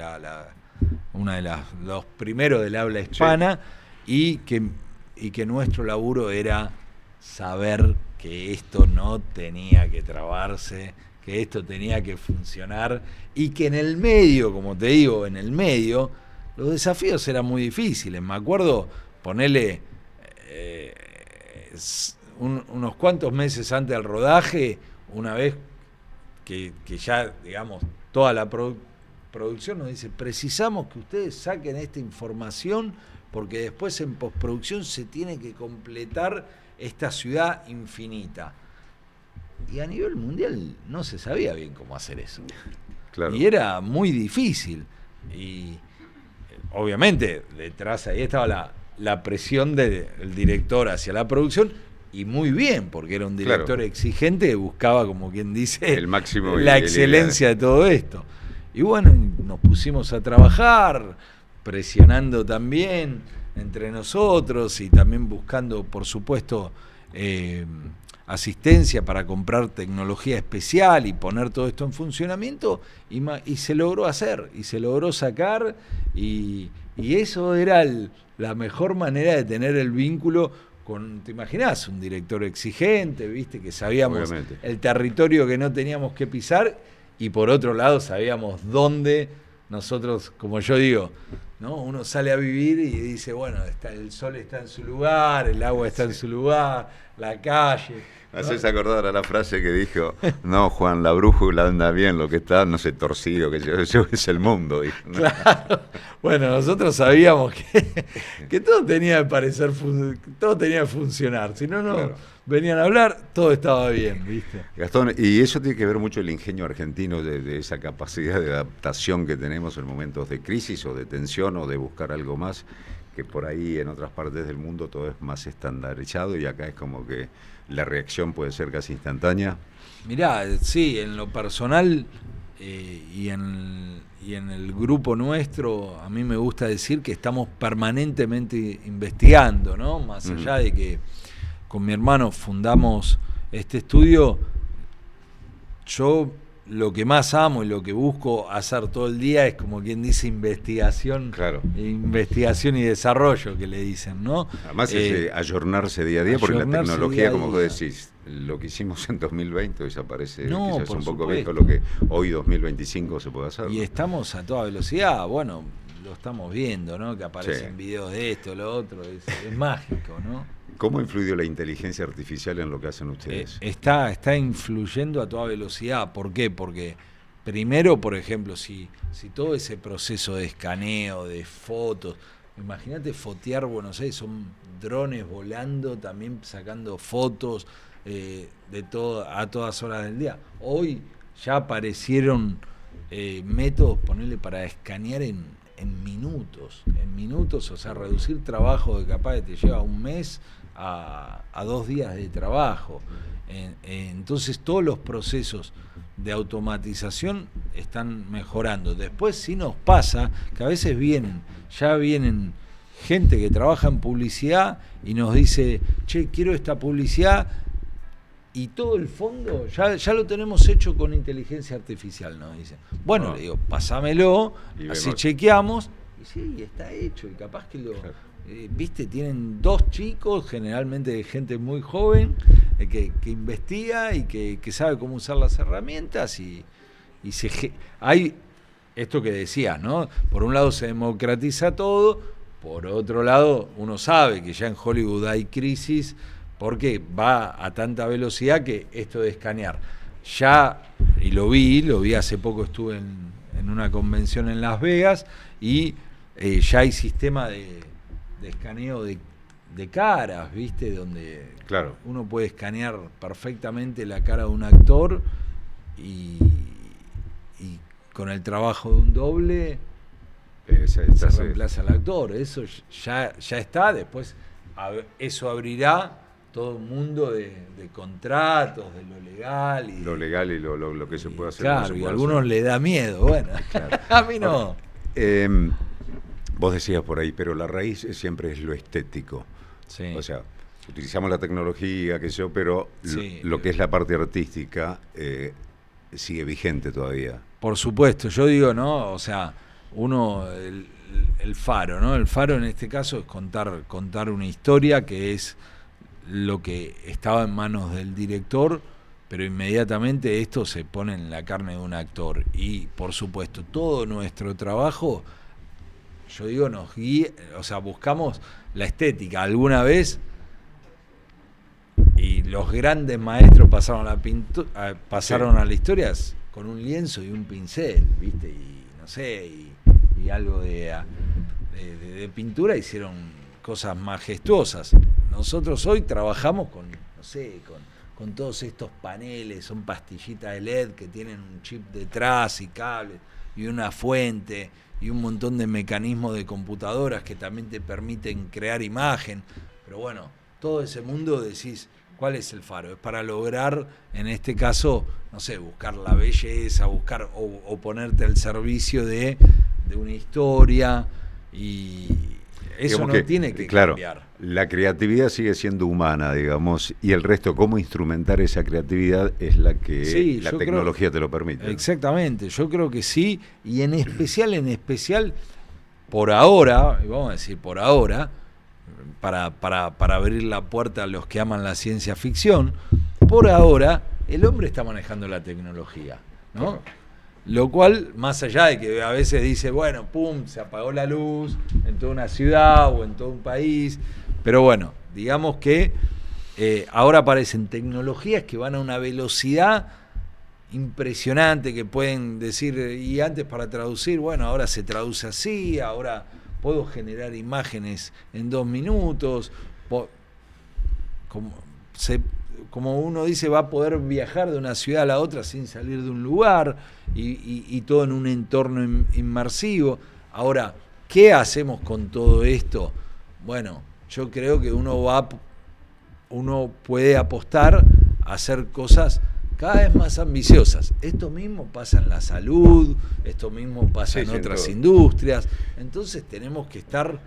una de los primeros del habla hispana, y que nuestro laburo era saber que esto no tenía que trabarse, que esto tenía que funcionar y que en el medio, como te digo, en el medio, los desafíos eran muy difíciles. Me acuerdo ponerle unos cuantos meses antes del rodaje, una vez que ya, digamos, toda la producción nos dice, precisamos que ustedes saquen esta información porque después en postproducción se tiene que completar esta ciudad infinita. Y a nivel mundial no se sabía bien cómo hacer eso. Claro. Y era muy difícil. Y obviamente detrás ahí estaba la presión del director hacia la producción, y muy bien, porque era un director exigente que buscaba, como quien dice, el máximo la excelencia de todo esto. Y bueno, nos pusimos a trabajar, presionando también entre nosotros y también buscando, por supuesto, asistencia para comprar tecnología especial y poner todo esto en funcionamiento, y se logró hacer, y se logró sacar, y eso era la mejor manera de tener el vínculo con, ¿te imaginás? Un director exigente, ¿viste? Que sabíamos el territorio que no teníamos que pisar, y por otro lado sabíamos dónde nosotros, como yo digo, ¿no? Uno sale a vivir y dice, bueno, el sol está en su lugar, el agua está en su lugar, la calle. Me haces acordar a la frase que dijo, no, Juan, la brújula anda bien, lo que está, no sé, torcido, que yo es el mundo. ¿No? Claro. Bueno, nosotros sabíamos que todo tenía que parecer, todo tenía que funcionar, si no, claro, venían a hablar, todo estaba bien, ¿viste? Gastón, y eso tiene que ver mucho el ingenio argentino de esa capacidad de adaptación que tenemos en momentos de crisis o de tensión o de buscar algo más, que por ahí en otras partes del mundo todo es más estandarizado y acá es como que la reacción puede ser casi instantánea. Mirá, sí, en lo personal y en el grupo nuestro, a mí me gusta decir que estamos permanentemente investigando, ¿no? Más allá de que con mi hermano fundamos este estudio, yo lo que más amo y lo que busco hacer todo el día es, como quien dice, investigación, claro. Investigación y desarrollo, que le dicen, ¿no? Además es ayornarse día a día, porque la tecnología, como vos decís, lo que hicimos en 2020 desaparece, no, quizás un poco supuesto. viejo lo que hoy 2025 se puede hacer. Y estamos a toda velocidad, bueno, lo estamos viendo, ¿no? Que aparecen videos de esto, lo otro, es mágico, ¿no? ¿Cómo ha influido la inteligencia artificial en lo que hacen ustedes? Está influyendo a toda velocidad. ¿Por qué? Porque primero, por ejemplo, si todo ese proceso de escaneo, de fotos, imagínate fotear Buenos Aires, son drones volando, también sacando fotos a todas horas del día. Hoy ya aparecieron métodos, ponerle para escanear en minutos, o sea, reducir trabajo de capaz que te lleva un mes a 2 días de trabajo. Entonces todos los procesos de automatización están mejorando. Después sí nos pasa que a veces vienen gente que trabaja en publicidad y nos dice, che, quiero esta publicidad, y todo el fondo ya lo tenemos hecho con inteligencia artificial, nos dicen. Bueno, le digo, pasámelo, así chequeamos, y sí, está hecho, y capaz que viste, tienen 2 chicos, generalmente de gente muy joven, que investiga y que sabe cómo usar las herramientas, y hay esto que decías, ¿no? Por un lado se democratiza todo, por otro lado uno sabe que ya en Hollywood hay crisis, porque va a tanta velocidad que esto de escanear, y lo vi hace poco, estuve en una convención en Las Vegas, y ya hay sistema de escaneo de caras, ¿viste? Donde uno puede escanear perfectamente la cara de un actor y con el trabajo de un doble se reemplaza al actor. Eso ya está. Después eso abrirá todo un mundo de contratos, de lo legal. Lo legal y lo que se puede hacer. Claro, y a algunos le da miedo. Bueno, claro. A mí no. Vos decías por ahí, pero la raíz siempre es lo estético. Sí. O sea, utilizamos la tecnología, pero lo que es la parte artística sigue vigente todavía. Por supuesto, yo digo, ¿no? O sea, el faro, ¿no? El faro en este caso es contar una historia, que es lo que estaba en manos del director, pero inmediatamente esto se pone en la carne de un actor. Y, por supuesto, todo nuestro trabajo, yo digo, nos guía, o sea, buscamos la estética. Alguna vez, y los grandes maestros pasaron a la historia con un lienzo y un pincel, ¿viste? Y no sé, y algo de pintura, hicieron cosas majestuosas. Nosotros hoy trabajamos con todos estos paneles, son pastillitas de LED que tienen un chip detrás y cables y una fuente y un montón de mecanismos de computadoras que también te permiten crear imagen. Pero bueno, todo ese mundo, decís, ¿cuál es el faro? Es para lograr, en este caso, no sé, buscar la belleza, buscar o ponerte al servicio de una historia, y eso no tiene que cambiar. La creatividad sigue siendo humana, digamos, y el resto, cómo instrumentar esa creatividad, es la que la tecnología te lo permite. Exactamente, yo creo que sí, y en especial, por ahora, vamos a decir por ahora, para abrir la puerta a los que aman la ciencia ficción, por ahora el hombre está manejando la tecnología, ¿no? Claro. Lo cual, más allá de que a veces dice, bueno, pum, se apagó la luz en toda una ciudad o en todo un país, pero bueno, digamos que ahora aparecen tecnologías que van a una velocidad impresionante, que pueden decir, y antes para traducir, bueno, ahora se traduce así, ahora puedo generar imágenes en 2 minutos, como uno dice, va a poder viajar de una ciudad a la otra sin salir de un lugar, y todo en un entorno inmersivo. Ahora, ¿qué hacemos con todo esto? Bueno, yo creo que uno va uno puede apostar a hacer cosas cada vez más ambiciosas. Esto mismo pasa en la salud, esto mismo pasa en otras industrias. Entonces tenemos que estar,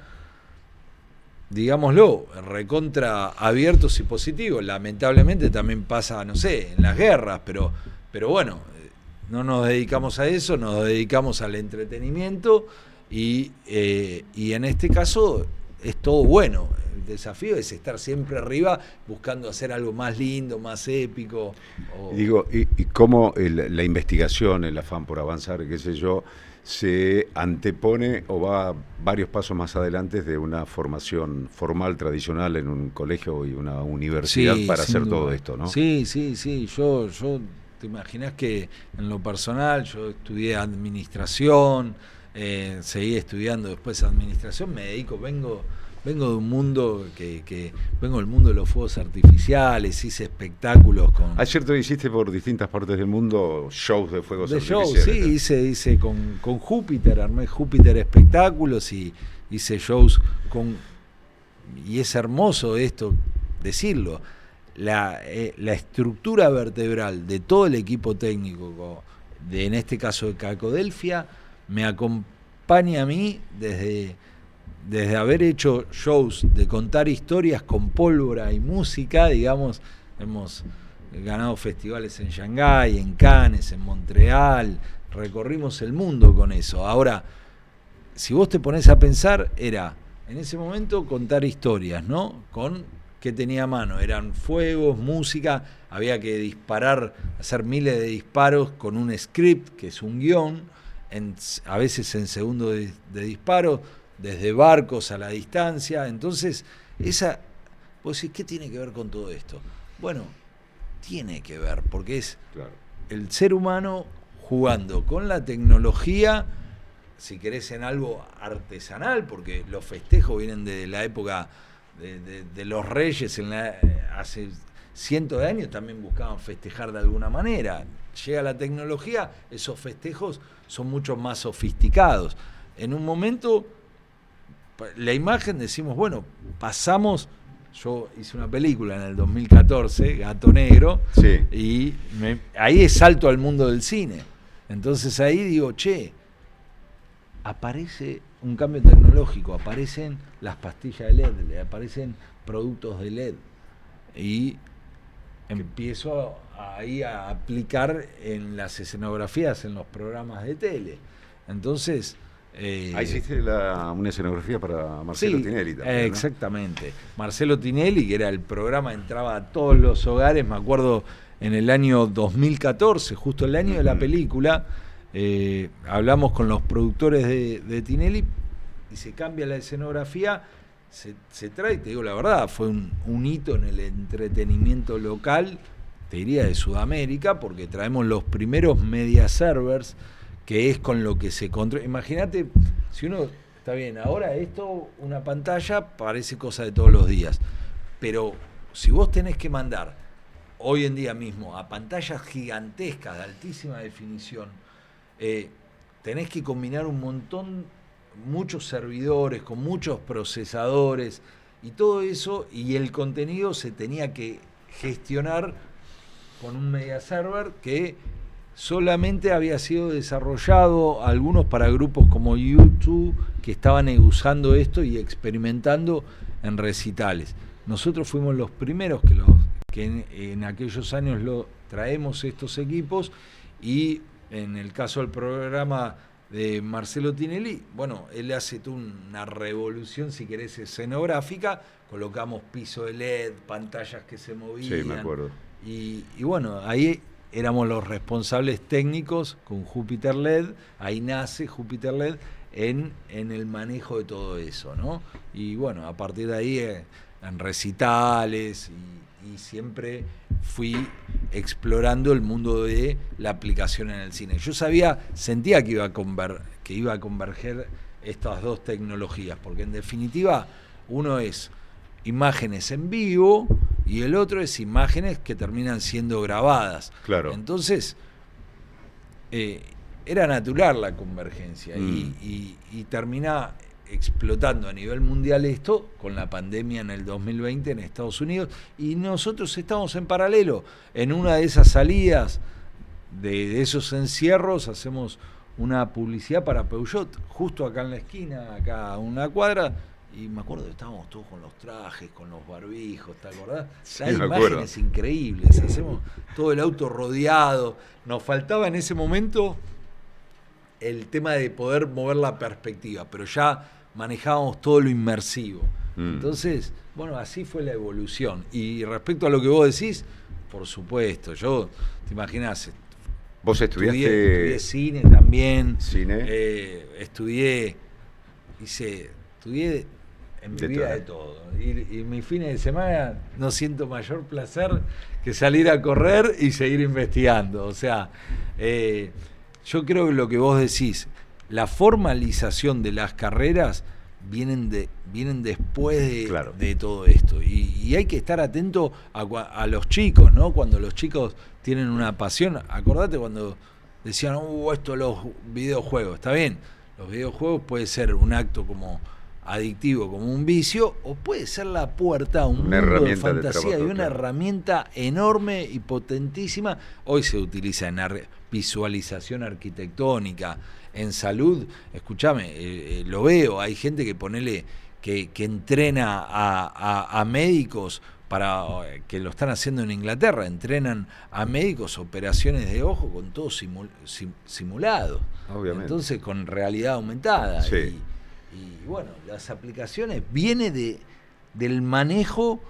digámoslo, recontra abiertos y positivos. Lamentablemente también pasa, no sé, en las guerras, pero bueno, no nos dedicamos a eso, nos dedicamos al entretenimiento y en este caso es todo bueno. El desafío es estar siempre arriba buscando hacer algo más lindo, más épico. Digo, y cómo la investigación, el afán por avanzar, qué sé yo, se antepone o va varios pasos más adelante de una formación formal, tradicional en un colegio y una universidad para hacer todo esto, ¿no? Sí. Yo te imaginas que en lo personal yo estudié administración, seguí estudiando después administración, vengo de un mundo vengo del mundo de los fuegos artificiales, hice espectáculos con... Ayer tú hiciste por distintas partes del mundo shows de fuegos artificiales. Sí, hice con Júpiter, armé Júpiter Espectáculos y hice shows y es hermoso esto, decirlo, la estructura vertebral de todo el equipo técnico, en este caso de Cacodelfia, me acompaña a mí desde haber hecho shows de contar historias con pólvora y música, digamos, hemos ganado festivales en Shanghái, en Cannes, en Montreal, recorrimos el mundo con eso. Ahora, si vos te ponés a pensar, era en ese momento contar historias, ¿no? Con qué tenía a mano, eran fuegos, música, había que disparar, hacer miles de disparos con un script, que es un guión, a veces en segundos de disparo, desde barcos a la distancia. Entonces, vos decís, ¿qué tiene que ver con todo esto? Bueno, tiene que ver, porque es el ser humano jugando con la tecnología, si querés en algo artesanal, porque los festejos vienen de la época de los reyes, hace cientos de años también buscaban festejar de alguna manera. Llega la tecnología, esos festejos son mucho más sofisticados. En un momento... la imagen, decimos, bueno, yo hice una película en el 2014, Gato Negro, y ahí es salto al mundo del cine. Entonces ahí digo, aparece un cambio tecnológico, aparecen las pastillas de LED, aparecen productos de LED, y empiezo ahí a aplicar en las escenografías, en los programas de tele. Entonces... ahí hiciste una escenografía para Marcelo Tinelli también, ¿no? Exactamente. Marcelo Tinelli, que era el programa, entraba a todos los hogares, me acuerdo en el año 2014, justo el año de la película, hablamos con los productores de Tinelli y se cambia la escenografía, se trae, te digo la verdad, fue un hito en el entretenimiento local, te diría de Sudamérica, porque traemos los primeros media servers, que es con lo que se controla. Imagínate, si uno, está bien, ahora esto, una pantalla, parece cosa de todos los días, pero si vos tenés que mandar, hoy en día mismo, a pantallas gigantescas, de altísima definición, tenés que combinar muchos servidores, con muchos procesadores, y todo eso, y el contenido se tenía que gestionar con un media server que solamente había sido desarrollado, algunos para grupos como YouTube, que estaban usando esto y experimentando en recitales. Nosotros fuimos los primeros que en aquellos años traemos estos equipos, y en el caso del programa de Marcelo Tinelli, bueno, él hace una revolución, si querés, escenográfica, colocamos piso de LED, pantallas que se movían. Sí, me acuerdo. Y bueno, ahí éramos los responsables técnicos con Júpiter LED, ahí nace Júpiter LED en el manejo de todo eso, ¿no? Y bueno, a partir de ahí en recitales y siempre fui explorando el mundo de la aplicación en el cine. Yo sentía que iba a converger estas dos tecnologías, porque en definitiva uno es imágenes en vivo y el otro es imágenes que terminan siendo grabadas. Claro. Entonces, era natural la convergencia y termina explotando a nivel mundial esto con la pandemia en el 2020 en Estados Unidos, y nosotros estamos en paralelo. En una de esas salidas de esos encierros hacemos una publicidad para Peugeot, justo acá en la esquina, acá a una cuadra, y me acuerdo que estábamos todos con los trajes, con los barbijos, ¿te acordás? Sí, Hay me imágenes acuerdo. increíbles, hacemos todo el auto rodeado. Nos faltaba en ese momento el tema de poder mover la perspectiva, pero ya manejábamos todo lo inmersivo. Entonces, bueno, así fue la evolución. Y respecto a lo que vos decís, por supuesto, yo, te imaginás, ¿Vos estudié estudiaste cine también, cine? estudié en mi De vida todo. de todo. Y mis fines de semana no siento mayor placer que salir a correr y seguir investigando. O sea, yo creo que lo que vos decís, la formalización de las carreras vienen después Claro. de todo esto. Y hay que estar atento a los chicos, ¿no? Cuando los chicos tienen una pasión. Acordate cuando decían, esto los videojuegos. Está bien, los videojuegos puede ser un acto como adictivo, como un vicio, o puede ser la puerta a un Una mundo de herramienta de fantasía trabajo, y una claro. herramienta enorme y potentísima. Hoy se utiliza en visualización arquitectónica, en salud. Escúchame, lo veo, hay gente que que entrena a médicos para que lo están haciendo en Inglaterra, entrenan a médicos operaciones de ojo con todo simulado. Obviamente. Entonces con realidad aumentada. Sí. Y bueno, las aplicaciones viene del manejo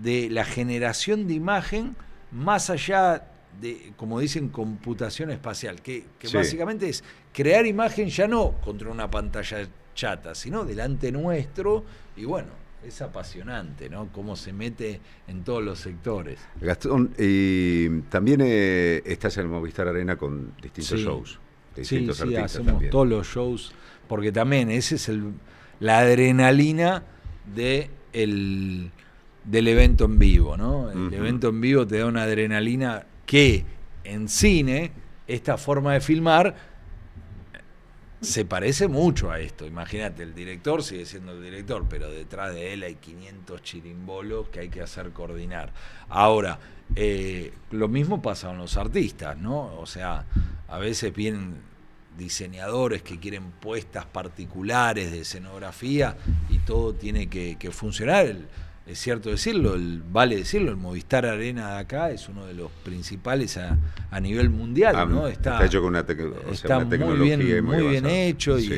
de la generación de imagen más allá de, como dicen, computación espacial, que Sí. básicamente es crear imagen ya no contra una pantalla chata, sino delante nuestro. Y bueno, es apasionante, ¿no? Cómo se mete en todos los sectores. Gastón, y también estás en el Movistar Arena con distintos Sí. shows, de Sí, distintos sí, artistas hacemos también. todos los shows, porque también ese es la adrenalina del evento en vivo, ¿no? El Ujú. evento en vivo te da una adrenalina que en cine, esta forma de filmar se parece mucho a esto. Imagínate, el director sigue siendo el director, pero detrás de él hay 500 chirimbolos que hay que hacer coordinar. Ahora, lo mismo pasa con los artistas, ¿no? O sea, a veces vienen diseñadores que quieren puestas particulares de escenografía y todo tiene que funcionar. Es cierto decirlo, vale decirlo, el Movistar Arena de acá es uno de los principales a nivel mundial, ¿no? Está hecho con una, Está una tecnología muy bien avanzada. hecho, Sí.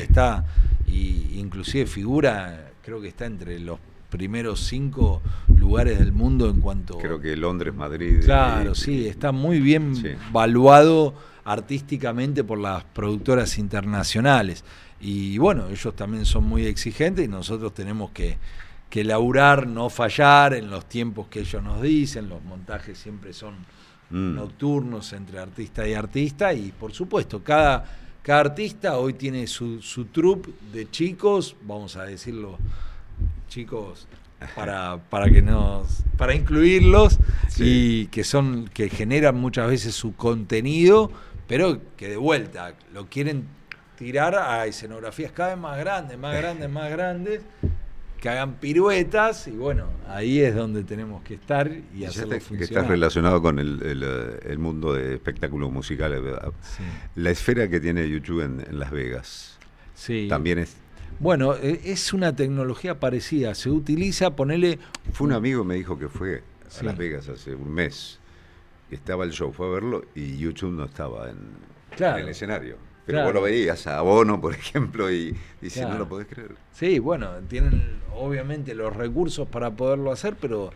y inclusive figura, creo que está entre los primeros 5 lugares del mundo en cuanto... Creo que Londres, Madrid... Claro, sí, está muy bien Sí. valuado artísticamente por las productoras internacionales. Y bueno, ellos también son muy exigentes y nosotros tenemos que laburar, no fallar en los tiempos que ellos nos dicen. Los montajes siempre son nocturnos entre artista y artista, y por supuesto, cada artista hoy tiene su troupe de chicos, vamos a decirlo, chicos, para incluirlos, Sí. y que generan muchas veces su contenido, pero que de vuelta lo quieren tirar a escenografías cada vez más grandes, más grandes, que hagan piruetas, y bueno, ahí es donde tenemos que estar y hacerlo que funcionar. estás relacionado con el mundo de espectáculos musicales, ¿verdad? Sí. La esfera que tiene YouTube en Las Vegas Sí. también es... Bueno, es una tecnología parecida, se utiliza, ponele... Fue un amigo me dijo que fue a Sí. Las Vegas hace un mes, y estaba el show, fue a verlo, y YouTube no estaba en el escenario. Pero Claro. vos lo veías a Bono, por ejemplo, y dice, Claro. no lo podés creer. Sí, bueno, tienen obviamente los recursos para poderlo hacer, pero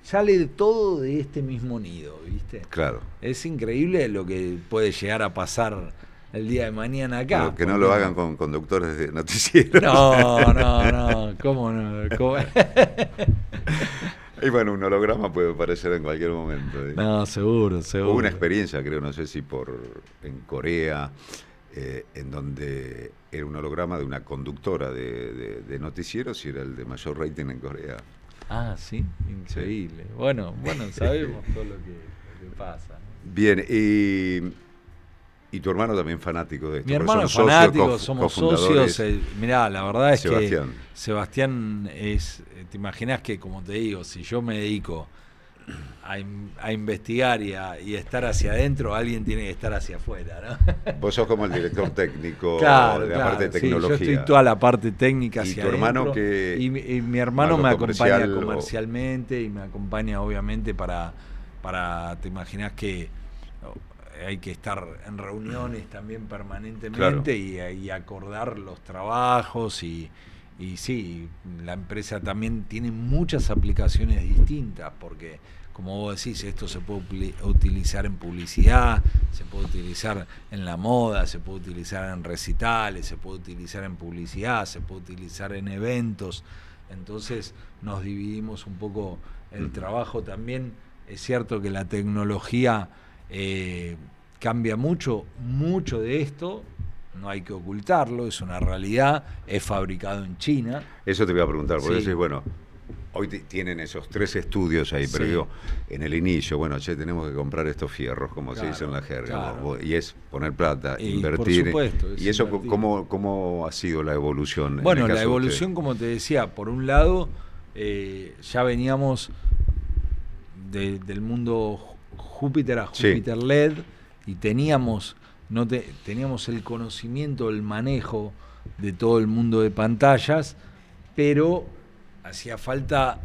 sale todo de este mismo nido, ¿viste? Claro. Es increíble lo que puede llegar a pasar el día de mañana acá. Pero que no porque- lo hagan con conductores de noticieros. No, ¿cómo no? ¿Cómo? Y bueno, un holograma puede aparecer en cualquier momento. No, seguro. Hubo una experiencia, creo, no sé si en Corea, en donde era un holograma de una conductora de noticieros y era el de mayor rating en Corea. Ah, sí, increíble. Sí. Bueno, sabemos todo lo que pasa, ¿no? Bien, y Y tu hermano también fanático de esto. Mi hermano es son fanático, somos socios. cofundadores. Mirá, la verdad es Sebastián. que Sebastián es, te imaginas que, como te digo, si yo me dedico a investigar y a estar hacia adentro, alguien tiene que estar hacia afuera, ¿no? Vos sos como el director técnico Claro, de la parte de sí, tecnología. yo estoy toda la parte técnica ¿Y hacia tu hermano adentro, que y mi hermano algo me acompaña comercial comercialmente y me acompaña obviamente para te imaginas que hay que estar en reuniones también permanentemente, Claro. y acordar los trabajos y sí, la empresa también tiene muchas aplicaciones distintas porque, como vos decís, esto se puede utilizar en publicidad, se puede utilizar en la moda, se puede utilizar en recitales, se puede utilizar en publicidad, se puede utilizar en eventos. Entonces nos dividimos un poco el trabajo también. Es cierto que la tecnología cambia mucho de esto, no hay que ocultarlo, es una realidad, es fabricado en China. Eso te voy a preguntar, porque Sí. decís, bueno, hoy tienen esos 3 estudios ahí, pero Sí. digo, en el inicio, bueno, che, tenemos que comprar estos fierros, como se Claro, dice en la jerga, claro. y es poner plata, Y invertir. por supuesto, es ¿Y eso invertir. cómo ha sido la evolución? en Bueno, el la caso de evolución, como te decía, por un lado, ya veníamos del mundo Júpiter a Sí. Júpiter LED y teníamos el conocimiento, el manejo de todo el mundo de pantallas, pero hacía falta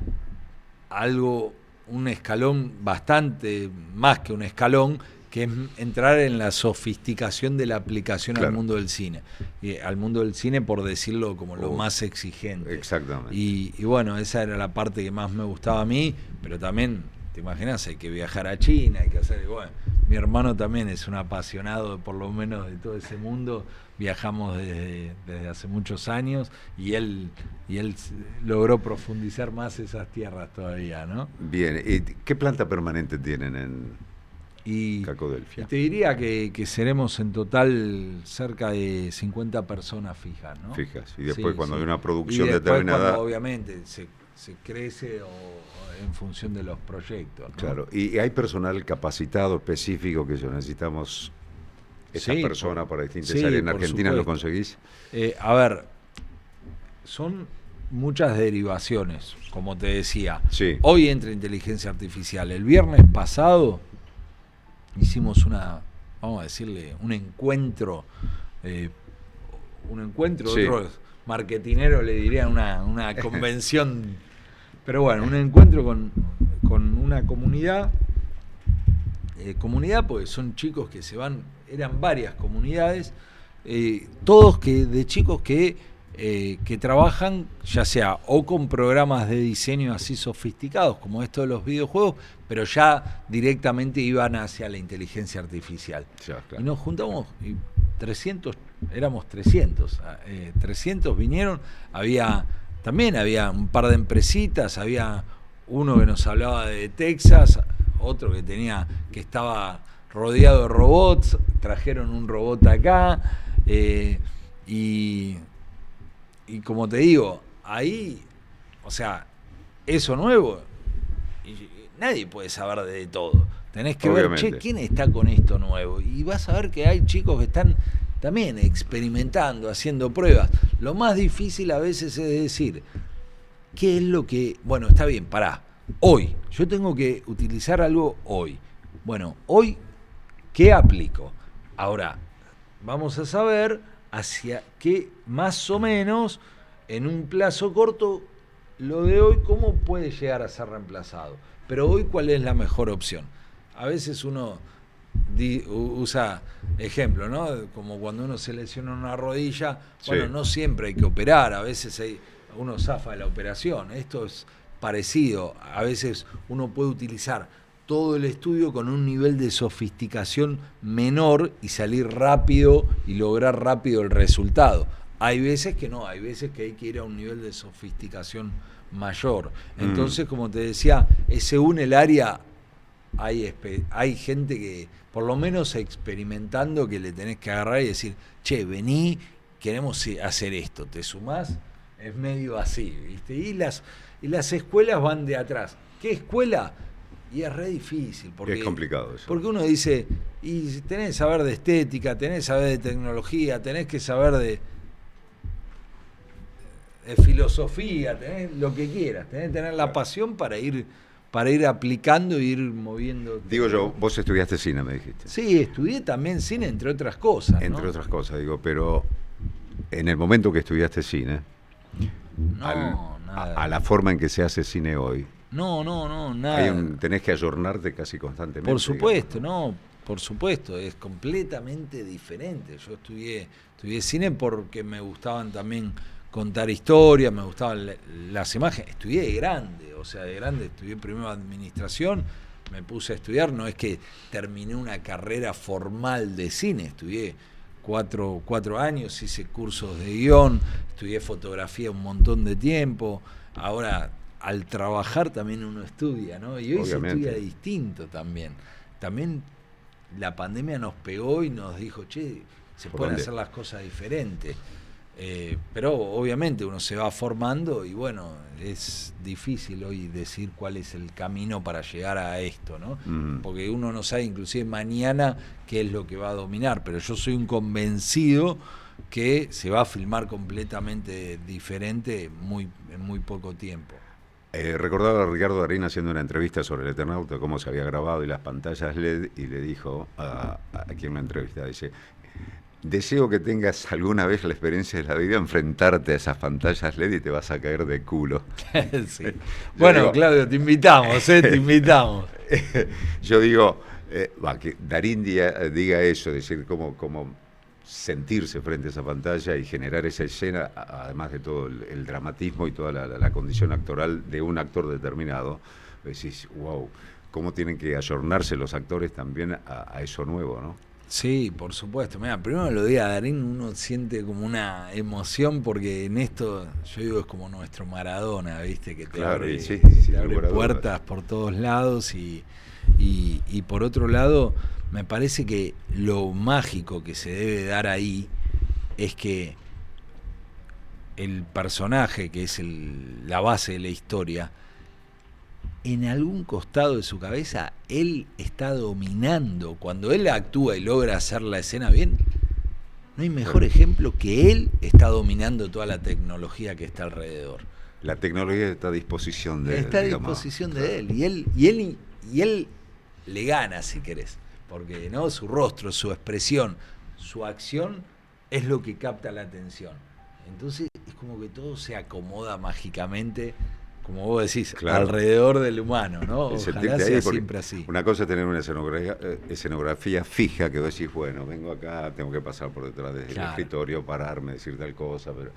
algo, un escalón bastante más que un escalón, que es entrar en la sofisticación de la aplicación al Claro. mundo del cine. Al mundo del cine, por decirlo como lo más exigente. Exactamente. Y bueno, esa era la parte que más me gustaba a mí, pero también, te imaginas, hay que viajar a China, hay que hacer... Bueno, mi hermano también es un apasionado, por lo menos, de todo ese mundo. Viajamos desde hace muchos años y él logró profundizar más esas tierras todavía, ¿no? Bien, ¿y qué planta permanente tienen en Y Cacodelfia? te diría que seremos en total cerca de 50 personas fijas, ¿no? Fijas, y después Sí, cuando sí. hay una Y producción después determinada... cuando, obviamente, se crece o en función de los proyectos, ¿no? Claro, y hay personal capacitado, específico, que necesitamos esa Sí, persona para distintas sí, áreas. ¿En por Argentina lo supuesto. conseguís? A ver, son muchas derivaciones, como te decía. Sí. Hoy entra inteligencia artificial. El viernes pasado hicimos vamos a decirle, un encuentro, Sí. otros marketineros le dirían una convención, pero bueno, un encuentro con una comunidad, pues son chicos que se van, eran varias comunidades, todos de chicos que trabajan ya sea o con programas de diseño así sofisticados como esto de los videojuegos, pero ya directamente iban hacia la inteligencia artificial. Ya, claro. Y nos juntamos, y 300, éramos 300, 300 vinieron, también había un par de empresitas, había uno que nos hablaba de Texas, otro que estaba rodeado de robots, trajeron un robot acá, y como te digo, ahí, o sea, eso nuevo, y nadie puede saber de todo. Tenés que Obviamente. ver, ¿quién está con esto nuevo? Y vas a ver que hay chicos que están también experimentando, haciendo pruebas. Lo más difícil a veces es decir, ¿qué es lo que...? Bueno, está bien, pará. Hoy, yo tengo que utilizar algo hoy. Bueno, hoy, ¿qué aplico? Ahora, vamos a saber hacia qué, más o menos, en un plazo corto, lo de hoy, cómo puede llegar a ser reemplazado. Pero hoy, ¿cuál es la mejor opción? A veces uno usa ejemplo, ¿no? Como cuando uno se lesiona una rodilla, bueno, Sí. no siempre hay que operar, a veces uno zafa de la operación. Esto es parecido, a veces uno puede utilizar todo el estudio con un nivel de sofisticación menor y salir rápido y lograr rápido el resultado. Hay veces que no, hay veces que hay que ir a un nivel de sofisticación mayor. Entonces, como te decía, según el área, hay gente que, por lo menos experimentando, que le tenés que agarrar y decir, che, vení, queremos hacer esto, ¿te sumás? Es medio así, ¿viste? Y las escuelas van de atrás. ¿Qué escuela? Y es re difícil. Porque, Es complicado eso. Porque uno dice, Y tenés que saber de estética, tenés que saber de tecnología, tenés que saber de filosofía, tenés lo que quieras, tenés que tener la pasión para ir aplicando e ir moviendo. Digo yo, vos estudiaste cine, me dijiste. Sí, estudié también cine, entre otras cosas. Entre otras cosas, digo, pero en el momento que estudiaste cine, a la forma en que se hace cine hoy, nada. Tenés que ayornarte casi constantemente. Por supuesto, digamos. Por supuesto, es completamente diferente. Yo estudié cine porque me gustaban también contar historias, me gustaban las imágenes. Estudié de grande, estudié primero administración, me puse a estudiar, no es que terminé una carrera formal de cine, estudié 4 años, hice cursos de guión, estudié fotografía un montón de tiempo. Ahora, al trabajar también uno estudia, ¿no? Y hoy Obviamente. se estudia distinto también. También la pandemia nos pegó y nos dijo, che, se pueden hacer las cosas diferentes. Pero obviamente uno se va formando y bueno, es difícil hoy decir cuál es el camino para llegar a esto, ¿no? Porque uno no sabe inclusive mañana qué es lo que va a dominar, pero yo soy un convencido que se va a filmar completamente diferente en muy poco tiempo. Recordaba a Ricardo Darín haciendo una entrevista sobre el Eternauta, cómo se había grabado y las pantallas LED, y le dijo a quien lo entrevista, dice, deseo que tengas alguna vez la experiencia de la vida, enfrentarte a esas pantallas LED y te vas a caer de culo. Sí. Bueno, digo, Claudio, te invitamos, te invitamos. Yo digo, que Darín diga eso, decir cómo sentirse frente a esa pantalla y generar esa escena, además de todo el dramatismo y toda la condición actoral de un actor determinado, decís, wow, cómo tienen que ayornarse los actores también a eso nuevo, ¿no? Sí, por supuesto. Mira, primero lo diga Darín, uno siente como una emoción porque en esto, yo digo, es como nuestro Maradona, ¿viste? Que te abre, te abre puertas por todos lados y por otro lado, me parece que lo mágico que se debe dar ahí es que el personaje, que es la base de la historia, en algún costado de su cabeza, él está dominando. Cuando él actúa y logra hacer la escena bien, no hay mejor ejemplo que él está dominando toda la tecnología que está alrededor. La tecnología está a disposición de él. Está a disposición de él. Y él le gana, si querés. Porque ¿no? Su rostro, su expresión, su acción es lo que capta la atención. Entonces es como que todo se acomoda mágicamente, como vos decís, claro, alrededor del humano, ¿no? Ojalá sea siempre así. Una cosa es tener una escenografía fija, que vos decís, bueno, vengo acá, tengo que pasar por detrás del escritorio, pararme, decir tal cosa, pero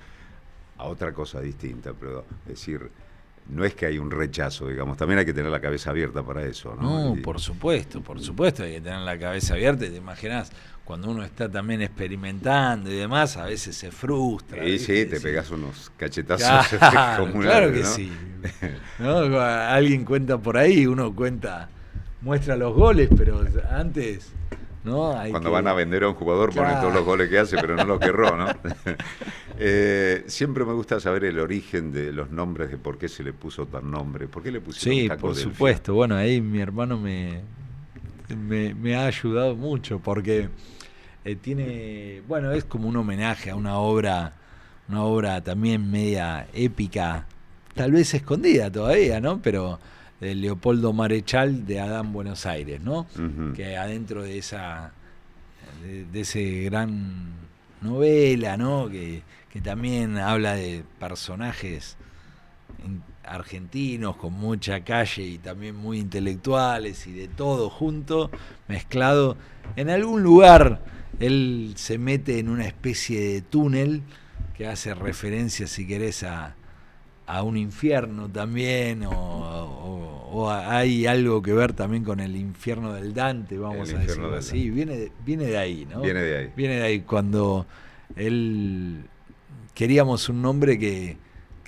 a otra cosa distinta, pero decir, no es que hay un rechazo, digamos, también hay que tener la cabeza abierta para eso, ¿no? No, por supuesto, hay que tener la cabeza abierta, y te imaginás, cuando uno está también experimentando y demás, a veces se frustra. Y sí, te pegás unos cachetazos comunales, claro que ¿no? sí. ¿No? Alguien cuenta por ahí, uno muestra los goles, pero antes, ¿no? Cuando van a vender a un jugador, ponen todos los goles que hace, pero no los que erró, ¿no? Siempre me gusta saber el origen de los nombres, de por qué se le puso tal nombre, por qué le pusieron Taco por Delfín. Supuesto. Bueno, ahí mi hermano me ha ayudado mucho, porque es como un homenaje a una obra también media épica, tal vez escondida todavía, ¿no? Pero de Leopoldo Marechal, de Adán Buenos Aires, ¿no? Que adentro de ese gran novela, ¿no? Que también habla de personajes argentinos con mucha calle y también muy intelectuales y de todo junto, mezclado. En algún lugar él se mete en una especie de túnel que hace referencia, si querés, a un infierno también, o hay algo que ver también con el infierno del Dante, vamos a decirlo así. Viene de ahí, ¿no? Viene de ahí. Cuando él queríamos un nombre que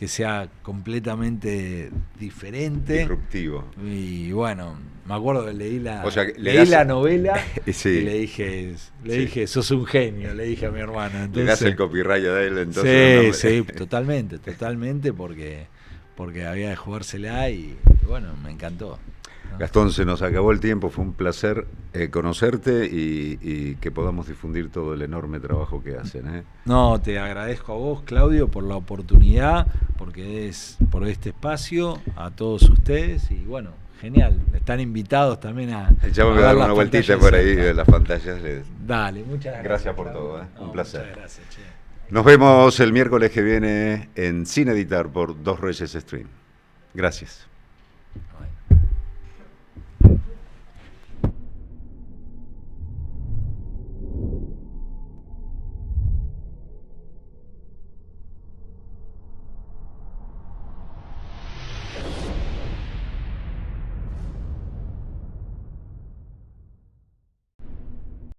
sea completamente diferente, disruptivo. Y bueno, me acuerdo que leí la novela sí. Y le dije, sos un genio, le dije a mi hermano. Entonces, le das el copyright a él, entonces. Sí, totalmente, porque había de jugársela y bueno, me encantó. Gastón, se nos acabó el tiempo, fue un placer conocerte y que podamos difundir todo el enorme trabajo que hacen. No, te agradezco a vos, Claudio, por la oportunidad, por este espacio, a todos ustedes y bueno, genial, están invitados también a... Echamos a dar una vueltita por ahí de las pantallas. Dale, muchas gracias. Gracias por todo, un placer. Muchas gracias, che. Nos vemos el miércoles que viene en Cine Editar por Dos Reyes Stream. Gracias. Bye.